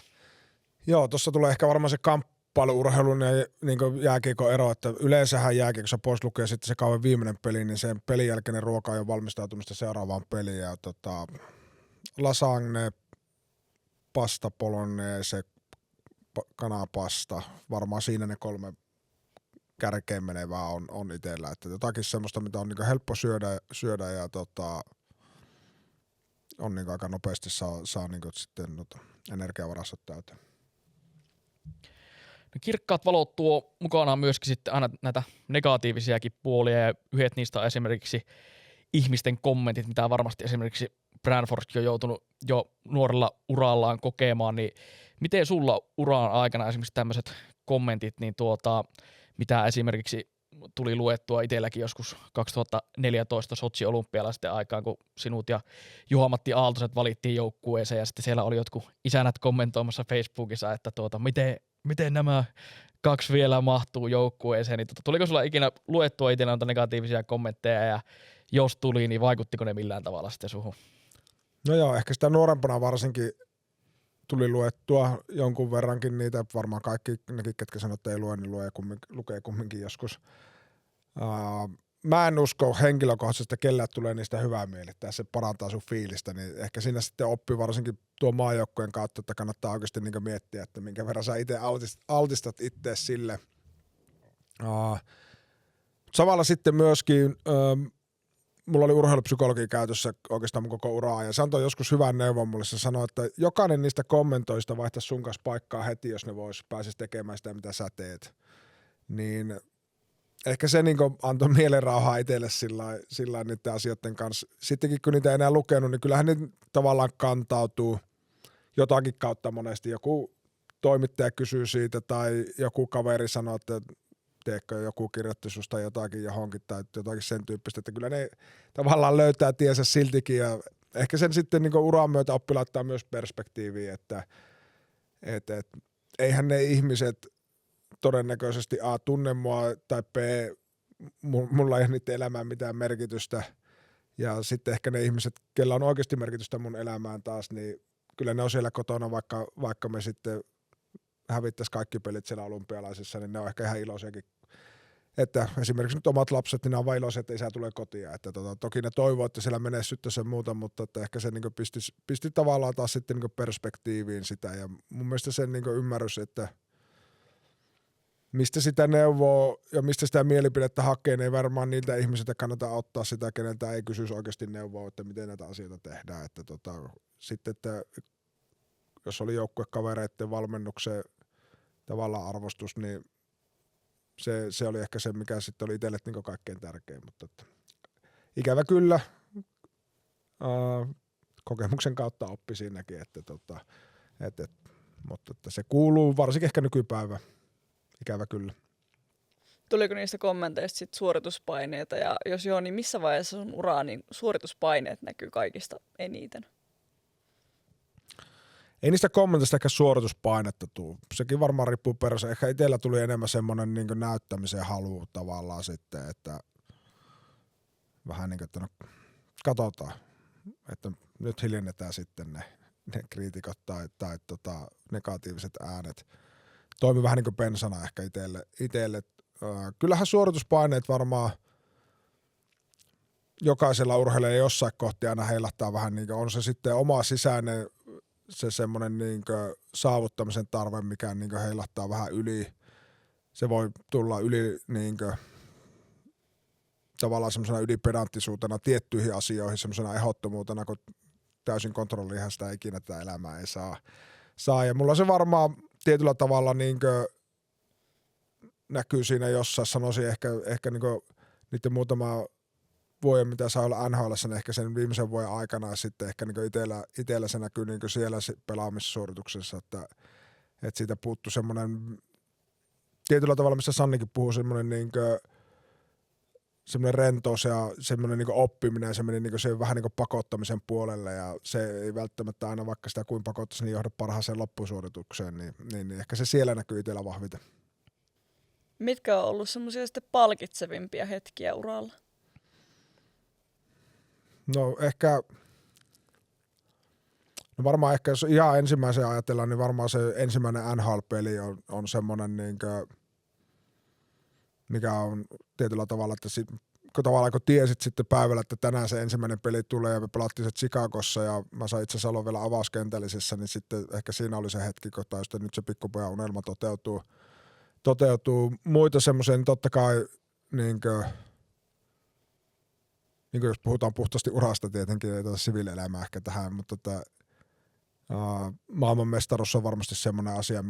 Joo, tuossa tulee ehkä varmaan se kamppailu-urheilun ja niin jääkiekon ero, että yleensähän jääkiekossa pois lukee sitten se kauan viimeinen peli, niin se pelin jälkeinen ruoka on jo valmistautumista seuraavaan peliin. Ja lasagne, pasta bolognese, kanapasta, varmaan siinä ne 3 kärkeen menevää on itsellä. Että jotakin semmoista, mitä on niin helppo syödä ja on niin aika nopeasti saa niin sitten energiavarastot täyteen. No, kirkkaat valot tuo mukanaan myöskin sitten aina näitä negatiivisiakin puolia ja yhdet niistä on esimerkiksi ihmisten kommentit, mitä varmasti esimerkiksi Branfordkin on joutunut jo nuorella urallaan kokemaan, niin miten sulla uran aikana esimerkiksi tämmöiset kommentit, niin mitä esimerkiksi tuli luettua itselläkin joskus 2014 Sotsin olympialaisten aikaan, kun sinut ja Juha-Matti Aaltoset valittiin joukkueeseen ja sitten siellä oli jotkut isänät kommentoimassa Facebookissa, että miten nämä 2 vielä mahtuu joukkueeseen, niin tuliko sulla ikinä luettua itsellä negatiivisia kommentteja ja jos tuli, niin vaikuttiko ne millään tavalla sitten suhun? No joo, ehkä sitä nuorempana varsinkin tuli luettua jonkun verrankin niitä, varmaan kaikki nekin, ketkä sanoo, että ei lue, niin lukee kumminkin joskus. Mä en usko henkilökohtaisesti, että kellään tulee niistä hyvää mieli, että se parantaa sun fiilistä, niin ehkä siinä sitten oppii varsinkin tuo maajoukkojen kautta, että kannattaa oikeasti niin miettiä, että minkä verran sä itse altistat itseäsi sille. Samalla sitten myöskin mulla oli urheilupsykologi käytössä oikeastaan mun koko uraa, ja se antoi joskus hyvän neuvon mulle. Se sanoi, että jokainen niistä kommentoista vaihtaisi sun kanssa paikkaa heti, jos ne pääsisi tekemään sitä, mitä sä teet. Niin ehkä se niin antoi mielenrauhaa itselle sillä niiden asioiden kanssa. Sittenkin kun niitä ei enää lukenut, niin kyllähän ne tavallaan kantautuu jotakin kautta monesti. Joku toimittaja kysyy siitä tai joku kaveri sanoo, että teekö joku kirjoitti susta jotakin johonkin tai jotakin sen tyyppistä, että kyllä ne tavallaan löytää tiensä siltikin ja ehkä sen sitten niin uran myötä oppi laittaa myös perspektiiviin, että eihän ne ihmiset todennäköisesti A tunne mua tai B mulla ei ole niiden elämään mitään merkitystä ja sitten ehkä ne ihmiset, kellä on oikeasti merkitystä mun elämään taas, niin kyllä ne on siellä kotona, vaikka me sitten hävittäisi kaikki pelit siellä olympialaisissa, niin ne on ehkä ihan iloisiakin. Että esimerkiksi nyt omat lapset, niin ne on vain iloisia, että isä tulee kotiin. Että toki ne toivoo, että siellä menee syttössä ja muuta, mutta että ehkä se niin pisti tavallaan taas sitten niin perspektiiviin sitä. Ja mun mielestä sen niin ymmärrys, että mistä sitä neuvoa ja mistä sitä mielipidettä hakee, niin ei varmaan niiltä ihmisiltä kannata ottaa sitä, keneltä ei kysyisi oikeasti neuvoa, että miten näitä asioita tehdään. Että sitten, että jos oli joukkuekavereiden valmennuksen tavallaan arvostus, niin se oli ehkä se, mikä sitten oli itselle niin kaikkein tärkein. Mutta että, ikävä kyllä, kokemuksen kautta oppi siinäkin, mutta että se kuuluu varsinkin ehkä nykypäivä. Ikävä kyllä. Tuliko niistä kommenteista sit suorituspaineita ja jos joo, niin missä vaiheessa sun uraa niin suorituspaineet näkyy kaikista eniten? Ei niistä kommenteista ehkä suorituspainetta tule. Sekin varmaan riippuu perässä. Ehkä itsellä tuli enemmän semmoinen niin näyttämisen halu tavallaan sitten, että vähän niin kuin, että no katsotaan, että nyt hiljennetään sitten ne kriitikot tai negatiiviset äänet. Toimi vähän niin kuin pensana ehkä itselle. Kyllähän suorituspaineet varmaan jokaisella urheilijalla jossain kohti aina heilahtaa vähän niin kuin on se sitten oma sisäinen se semmoinen niin kuin saavuttamisen tarve, mikä niin kuin heilahtaa vähän yli. Se voi tulla yli niin kuin tavallaan semmoisena ylipedanttisuutena tiettyihin asioihin, semmoisena ehdottomuutena, kun täysin kontrollihan sitä ikinä tätä elämää ei saa. Ja mulla se varmaan tietyllä tavalla niin kuin näkyy siinä jossain, sanoisin ehkä niin kuin niiden muutama vuoden, mitä saa olla NHL:ssä, niin ehkä sen viimeisen vuoden aikana ja sitten ehkä niin itsellä se näkyy niin siellä pelaamissuorituksessa, että siitä puuttuu semmoinen tietyllä tavalla, missä Sannikin puhuu, semmoinen niin semmoinen rentous ja semmoinen niin oppiminen ja se meni niin siihen vähän niin pakottamisen puolelle ja se ei välttämättä aina vaikka sitä kuin pakottaisi, niin johda parhaaseen loppusuoritukseen, niin ehkä se siellä näkyy itsellä vahviten. Mitkä on ollut semmoisia sitten palkitsevimpia hetkiä uralla? No varmaan ehkä jos ihan ensimmäisen ajatellaan, niin varmaan se ensimmäinen NHL-peli on semmoinen, mikä on tietyllä tavalla, että kun tiesit sitten päivällä, että tänään se ensimmäinen peli tulee ja me pelattiin se Chicagossa ja mä sain itse asiassa olla vielä avauskentällisessä, niin sitten ehkä siinä oli se hetki, kun tajusin, että nyt se pikkupojan unelma toteutuu. Muita semmoisia, niin totta kai niin kuin jos puhutaan puhtaasti urasta tietenkin, ei tätä siviilielämää ehkä tähän, mutta maailmanmestaruus on varmasti semmoinen asia,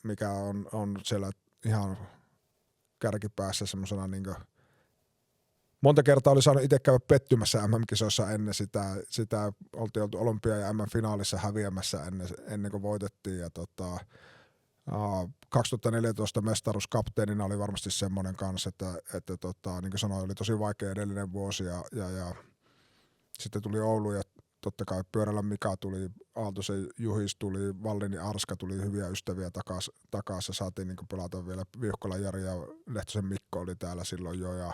mikä on siellä ihan kärkipäässä semmoisena niin monta kertaa oli saanut itse käydä pettymässä MM-kisoissa ennen sitä oltiin oltu olympia- ja MM-finaalissa häviämässä ennen kuin voitettiin ja 2014 mestaruuskapteenina oli varmasti semmoinen kanssa, että niin kuin sanoin, oli tosi vaikea edellinen vuosi ja sitten tuli Oulu ja totta kai Pyörällä Mika tuli, Aaltosen Juhis tuli, Vallini Arska tuli hyviä ystäviä takaisin ja saatiin niin kuin pelata vielä Viuhkolan Jari ja Lehtosen Mikko oli täällä silloin jo ja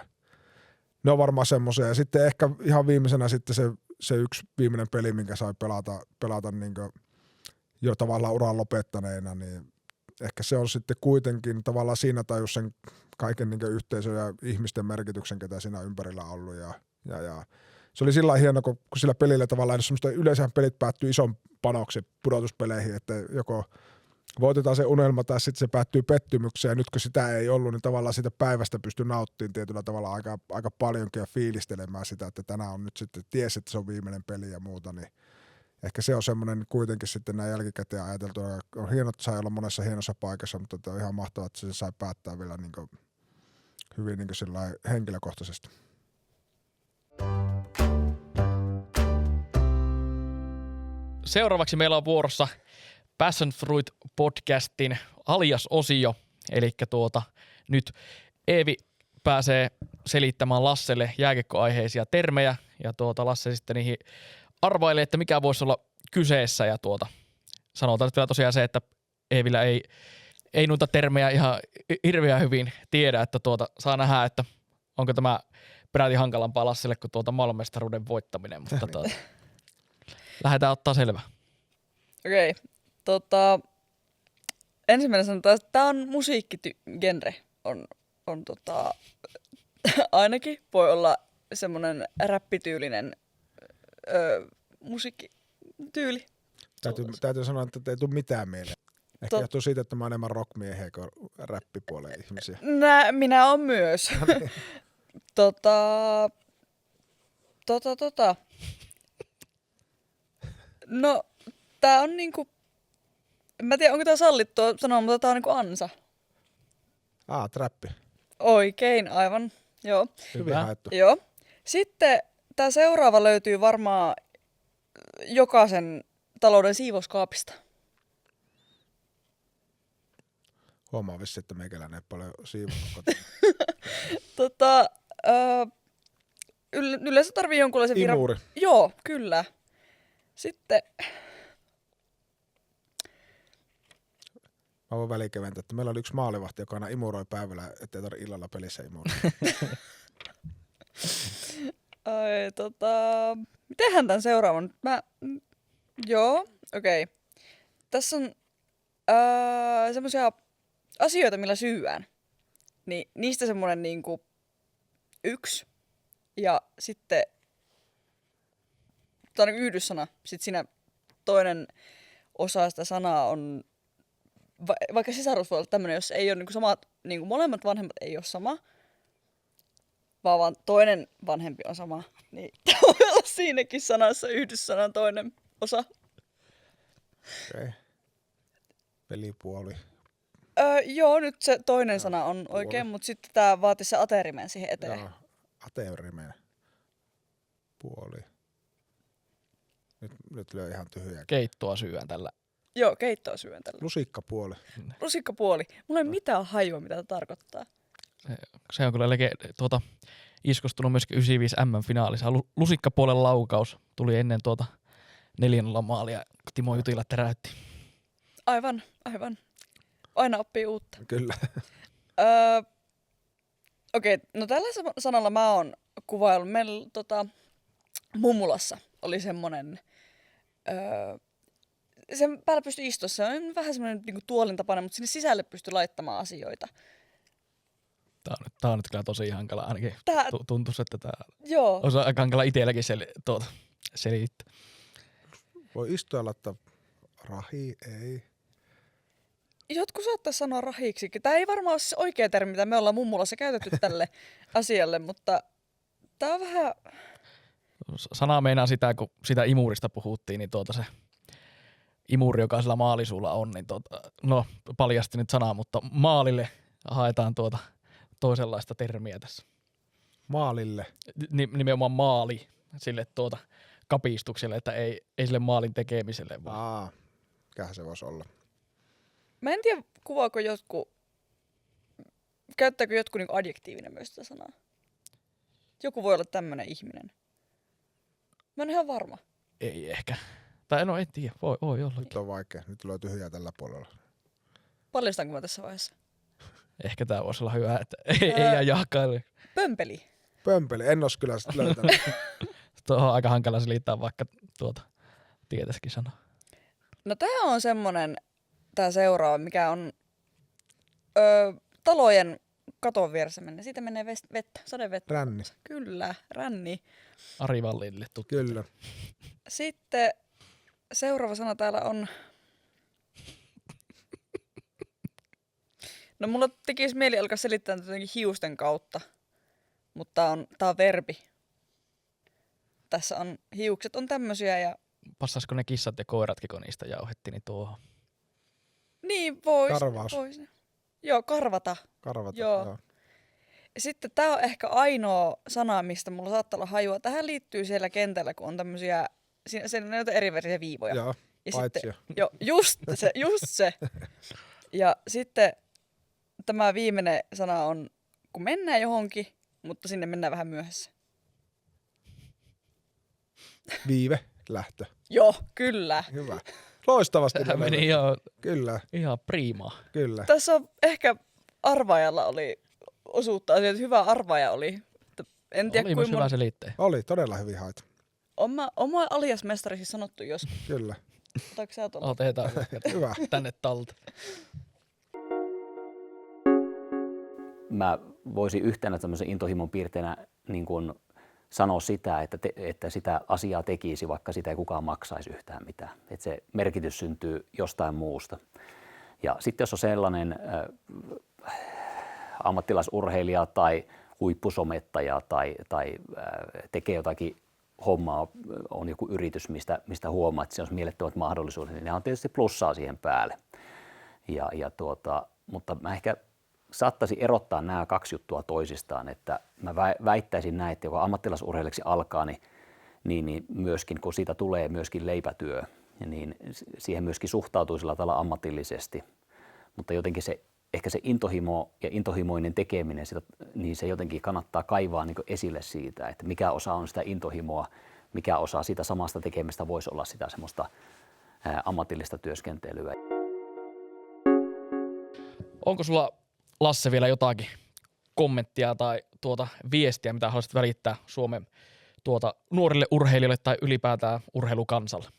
ne on varmaan semmoisia ja sitten ehkä ihan viimeisenä sitten se yksi viimeinen peli, minkä sai pelata niin kuin jo tavallaan uran lopettaneena, niin ehkä se on sitten kuitenkin tavallaan siinä tajus sen kaiken niin yhteisön ja ihmisten merkityksen, ketä siinä ympärillä on ollut. Ja se oli sillä hieno, kun sillä pelillä tavallaan yleensä pelit päättyy ison panoksen pudotuspeleihin, että joko voitetaan se unelma tai sitten se päättyy pettymykseen. Ja nyt kun sitä ei ollut, niin tavallaan siitä päivästä pystyi nauttimaan tietyllä tavalla aika paljonkin ja fiilistelemään sitä, että tänään on nyt sitten ties, että se on viimeinen peli ja muuta, niin ehkä se on semmoinen kuitenkin sitten näin jälkikäteen ajateltu. On hienoa, että sai olla monessa hienossa paikassa, mutta on ihan mahtavaa, että se sai päättää vielä niin hyvin niin kuin henkilökohtaisesti. Seuraavaksi meillä on vuorossa Passion Fruit podcastin alias-osio, eli nyt Eevi pääsee selittämään Lasselle jääkiekkoaiheisia termejä, ja Lasse sitten niihin arvailee, että mikä voisi olla kyseessä, ja sanotaan nyt vielä tosiaan se, että Eevillä ei noita termejä ihan hirveän hyvin tiedä, että saa nähdä, että onko tämä peräti hankalampaa Lasselle kuin maailmanmestaruuden voittaminen, mutta lähdetään ottaa selvä. Okei. Ensimmäinen sanotaan, että tämä on musiikkigenre. On ainakin voi olla semmoinen räppityylinen musiikkityyli. Täytyy sanoa, että ei tule mitään mieleen. Ehkä johtuu siitä, että mä oon enemmän rockmiehiä kuin räppipuolen ihmisiä. Minä on myös. No, tää on niinku, en mä tiedä onko tää sallittua sanoa, mutta tää on niinku ansa. Trappi. Oikein, aivan, joo. Hyvin haettu. Joo. Sitten tää seuraava löytyy varmaan jokaisen talouden siivouskaapista. Huomaa vissi, että meikäläinen ei paljon siivonnut kotona. Yleensä tarvii jonkunlaisen Imuri. Joo, kyllä. Sitten Mä voin välikeventää, että meillä oli yksi maalivahti, joka aina imuroi päivällä, ettei tarvitse illalla pelissä imuroida. Mitenhän tämän seuraavan? Joo, okei. Tässä on semmoisia asioita, millä syyään. Niin niistä semmoinen niinku 1. Ja sitten tämä on yhdyssana. Sitten siinä toinen osa sitä sanaa on, vaikka sisarus voi olla tämmöinen, jos ei ole niinku samat, niinku molemmat vanhemmat ei ole sama, vaan toinen vanhempi on sama, niin voi olla siinäkin sanassa yhdyssanan toinen osa. Okei. Pelipuoli. Joo, nyt se toinen sana on oikein, mutta sitten tämä vaatii se aterimen siihen eteen. Joo, aterimen. Puoli. Nyt lyö ihan tyhjää. Keittoa syön tällä. Joo, keittoa syön tällä. Lusikkapuoli. Lusikkapuoli. Mulla ei mitään hajua, mitä tämä tarkoittaa. Se on kyllä iskostunut myöskin 95 M-finaalissa. Lusikkapuolen laukaus tuli ennen 4-0 maalia, kun Timo Jutila teräytti. Aivan. Aina oppii uutta. Kyllä. Okei, no tällä sanalla mä oon kuvaillut. Meillä mummulassa oli semmonen, sen päällä pystyi istua. Se on vähän semmoinen niinku tuolin tapainen, mutta sinne sisälle pystyi laittamaan asioita. Tää on nyt kyllä tosi hankala. Ainakin tuntuisi, että tää on aika hankala itselläkin selittää. Voi istua ja laittaa rahi, ei. Jotkut saattaa sanoa rahiksi. Tämä ei varmaan ole se oikea termi, mitä me ollaan mummulassa käytetty tälle asialle, mutta tää on vähän... Sana meinaa sitä, kun sitä imurista puhuttiin, niin se imuri, joka sillä maalisuulla on, niin paljasti nyt sanaa, mutta maalille haetaan toisenlaista termiä tässä. Maalille? Nimenomaan maali sille kapistukselle, että ei sille maalin tekemiselle. Mikähän se voisi olla? Mä en tiedä, kuvaako käyttääkö jotkut niinku adjektiivinen myös sitä sanaa. Joku voi olla tämmönen ihminen. Mä en ihan varma. Ei ehkä. Tai no en tiedä, voi olla. Nyt on vaikea, nyt tulee tyhjää tällä puolella. Paljastanko mä tässä vaiheessa? Ehkä tää voisi olla hyvä, että ei jää jahkaille. Pömpeli. Pömpeli, en ois kyllä sitä löytänyt. Tuohon on aika hankala selittää, vaikka tietäisikin sanoa. No tää on semmonen, tää seuraava, mikä on talojen katon vieressä menee. Siitä menee vettä, sadevettä. Ränni. Kyllä, ränni. Ari Vallille tuttu. Kyllä. Sitten seuraava sana täällä on... No mulla tekisi mieli alkaa selittää jotenkin hiusten kautta, mutta tää on verbi. Tässä on hiukset on tämmösiä ja... Passaisiko ne kissat ja koiratkin, kun niistä jauhettiin, niin tuohon? Niin, vois. Karvaus. Vois. Joo, karvata. Karvata, joo. sitten tää on ehkä ainoa sana, mistä mulla saattaa olla hajua. Tähän liittyy siellä kentällä, kun on tämmöisiä, siinä on erivärisiä viivoja. Joo, Ja paitsio. sitten, joo, just se. Ja sitten tämä viimeinen sana on, kun mennään johonkin, mutta sinne mennään vähän myöhässä. Viive, lähtö. Joo, kyllä. Hyvä. Loistavasti. Tähän menee. meni Kyllä, ihan priimaa. kyllä. Tässä on ehkä arvaajalla oli osuutta asioita. Hyvä arvaaja oli. En tiedä, Oli myös kuinka hyvä selittää. Oli todella hyvin haet. Oma aliasmestari siis sanottu joskus. Kyllä. Otatko sä tuolla? Otetaan Hyvä. tänne talta. Mä voisin yhtenä tämmöisen intohimon piirteenä niin kuin sanoa sitä, että sitä asiaa tekisi, vaikka sitä ei kukaan maksaisi yhtään mitään. Että se merkitys syntyy jostain muusta. Ja sitten jos on sellainen ammattilaisurheilija tai huippusomettaja tai tekee jotakin hommaa, on joku yritys, mistä huomaa, että se on mielettömät mahdollisuudet, niin ne on tietysti plussaa siihen päälle. Mutta mä ehkä saattaisin erottaa nämä kaksi juttua toisistaan, että mä väittäisin näin, että joka ammattilaisurheilijaksi alkaa, niin myöskin kun siitä tulee myöskin leipätyö, niin siihen myöskin suhtautuu sillä tavalla ammatillisesti, mutta jotenkin ehkä se intohimo ja intohimoinen tekeminen, niin se jotenkin kannattaa kaivaa niin kuin esille siitä, että mikä osa on sitä intohimoa, mikä osa siitä samasta tekemistä voisi olla sitä semmoista ammatillista työskentelyä. Onko sulla, Lasse, vielä jotakin kommenttia tai viestiä, mitä haluaisit välittää Suomen nuorille urheilijoille tai ylipäätään urheilukansalle?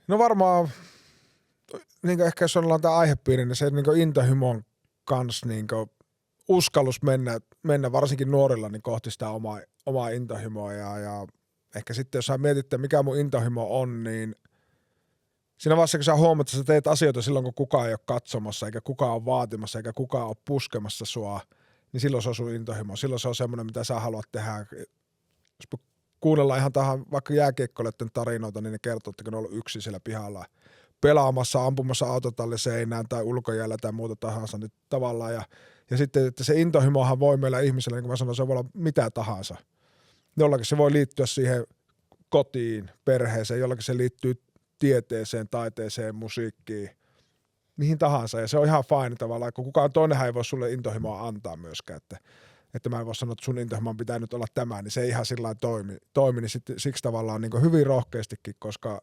No varmaan, niin ehkä jos ollaan tämä aihepiiri, niin se niin intohimon kanssa niin uskallus mennä varsinkin nuorilla niin kohti sitä omaa intohimoa. Ja ehkä sitten jos sä mietit, mikä mun intohimo on, niin siinä vaiheessa, kun sä huomaat, että sä teet asioita silloin, kun kukaan ei ole katsomassa, eikä kukaan ole vaatimassa, eikä kukaan ole puskemassa sua, niin silloin se on sun intohimo. Silloin se on semmoinen, mitä sä haluat tehdä. Jos kuunnellaan ihan tähän vaikka jääkiekkoilijoiden tarinoita, niin ne kertoo, että kun ne on ollut yksin siellä pihalla pelaamassa, ampumassa autotalliseinään tai ulkojäällä tai muuta tahansa, niin tavallaan. Ja sitten, että se intohimohan voi meillä ihmisellä, niin kuin mä sanoin, se voi olla mitä tahansa. Jollakin se voi liittyä siihen kotiin, perheeseen, jollakin se liittyy tieteeseen, taiteeseen, musiikkiin, mihin tahansa. Ja se on ihan fine tavallaan, kun kukaan toinenhan ei voi sulle intohimoa antaa myöskään, että mä en voi sanoa, että sun intohimon pitää nyt olla tämä, niin se ei ihan sillä toimi niin siksi tavallaan niin hyvin rohkeastikin, koska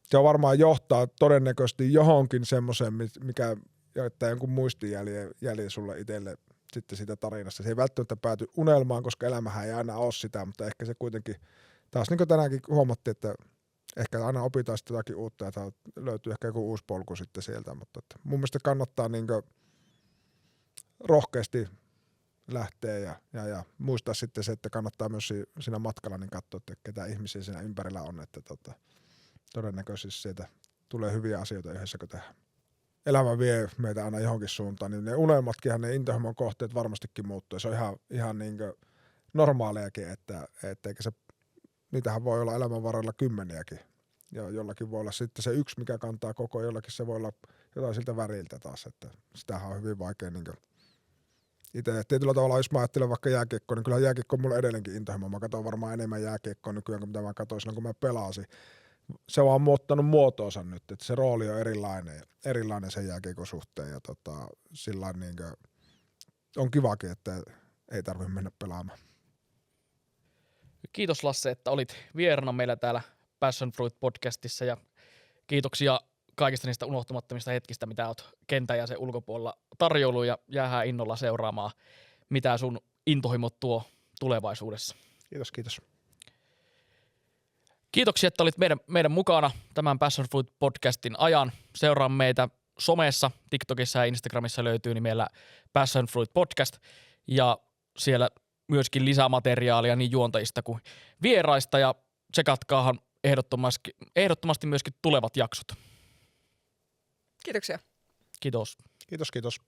se on varmaan johtaa todennäköisesti johonkin semmoiseen, mikä jättää jonkun muistijäljen sulle itselle sitten siitä tarinasta. Se ei välttämättä pääty unelmaan, koska elämähän ei aina ole sitä, mutta ehkä se kuitenkin, taas niin kuin tänäänkin huomattiin, että ehkä aina opitaan sitten jotakin uutta ja löytyy ehkä joku uusi polku sitten sieltä, mutta että mun mielestä kannattaa niin kuin rohkeasti lähteä ja muistaa sitten se, että kannattaa myös siinä matkalla niin katsoa, että ketä ihmisiä siinä ympärillä on, että todennäköisesti sieltä tulee hyviä asioita yhdessä, kun tehdään. Elämä vie meitä aina johonkin suuntaan, niin ne unelmatkin, ne intohimon kohteet varmastikin muuttuu. Se on ihan niin kuin normaaliakin, että eikä se, niitähän voi olla elämän varrella kymmeniäkin. Ja jollakin voi olla sitten se yksi, mikä kantaa koko, jollakin se voi olla jotain siltä väriltä taas, että sitähän on hyvin vaikea niin itse. Tietyllä tavalla, jos mä ajattelen vaikka jääkiekkoa, niin kyllä jääkiekko on mulle edelleenkin intohimo. Mä katson varmaan enemmän jääkiekkoa nykyään kuin mitä mä katsoin silloin, kun mä pelasin. Se on vaan muuttanut muotoonsa nyt, että se rooli on erilainen sen jääkiekon suhteen ja sillä niin on kivakin, että ei tarvitse mennä pelaamaan. Kiitos, Lasse, että olit vieraana meillä täällä Passion Fruit podcastissa ja kiitoksia kaikista niistä unohtumattomista hetkistä, mitä olet kentän ja sen ulkopuolella tarjoulu ja jäähän innolla seuraamaan, mitä sun intohimot tuo tulevaisuudessa. Kiitos. Kiitoksia, että olit meidän mukana tämän Passion Fruit podcastin ajan. Seuraa meitä somessa, TikTokissa ja Instagramissa löytyy nimellä Passion Fruit podcast ja siellä myöskin lisämateriaalia niin juontajista kuin vieraista ja tsekatkaahan ehdottomasti myöskin tulevat jaksot. Kiitoksia. Kiitos. Kiitos.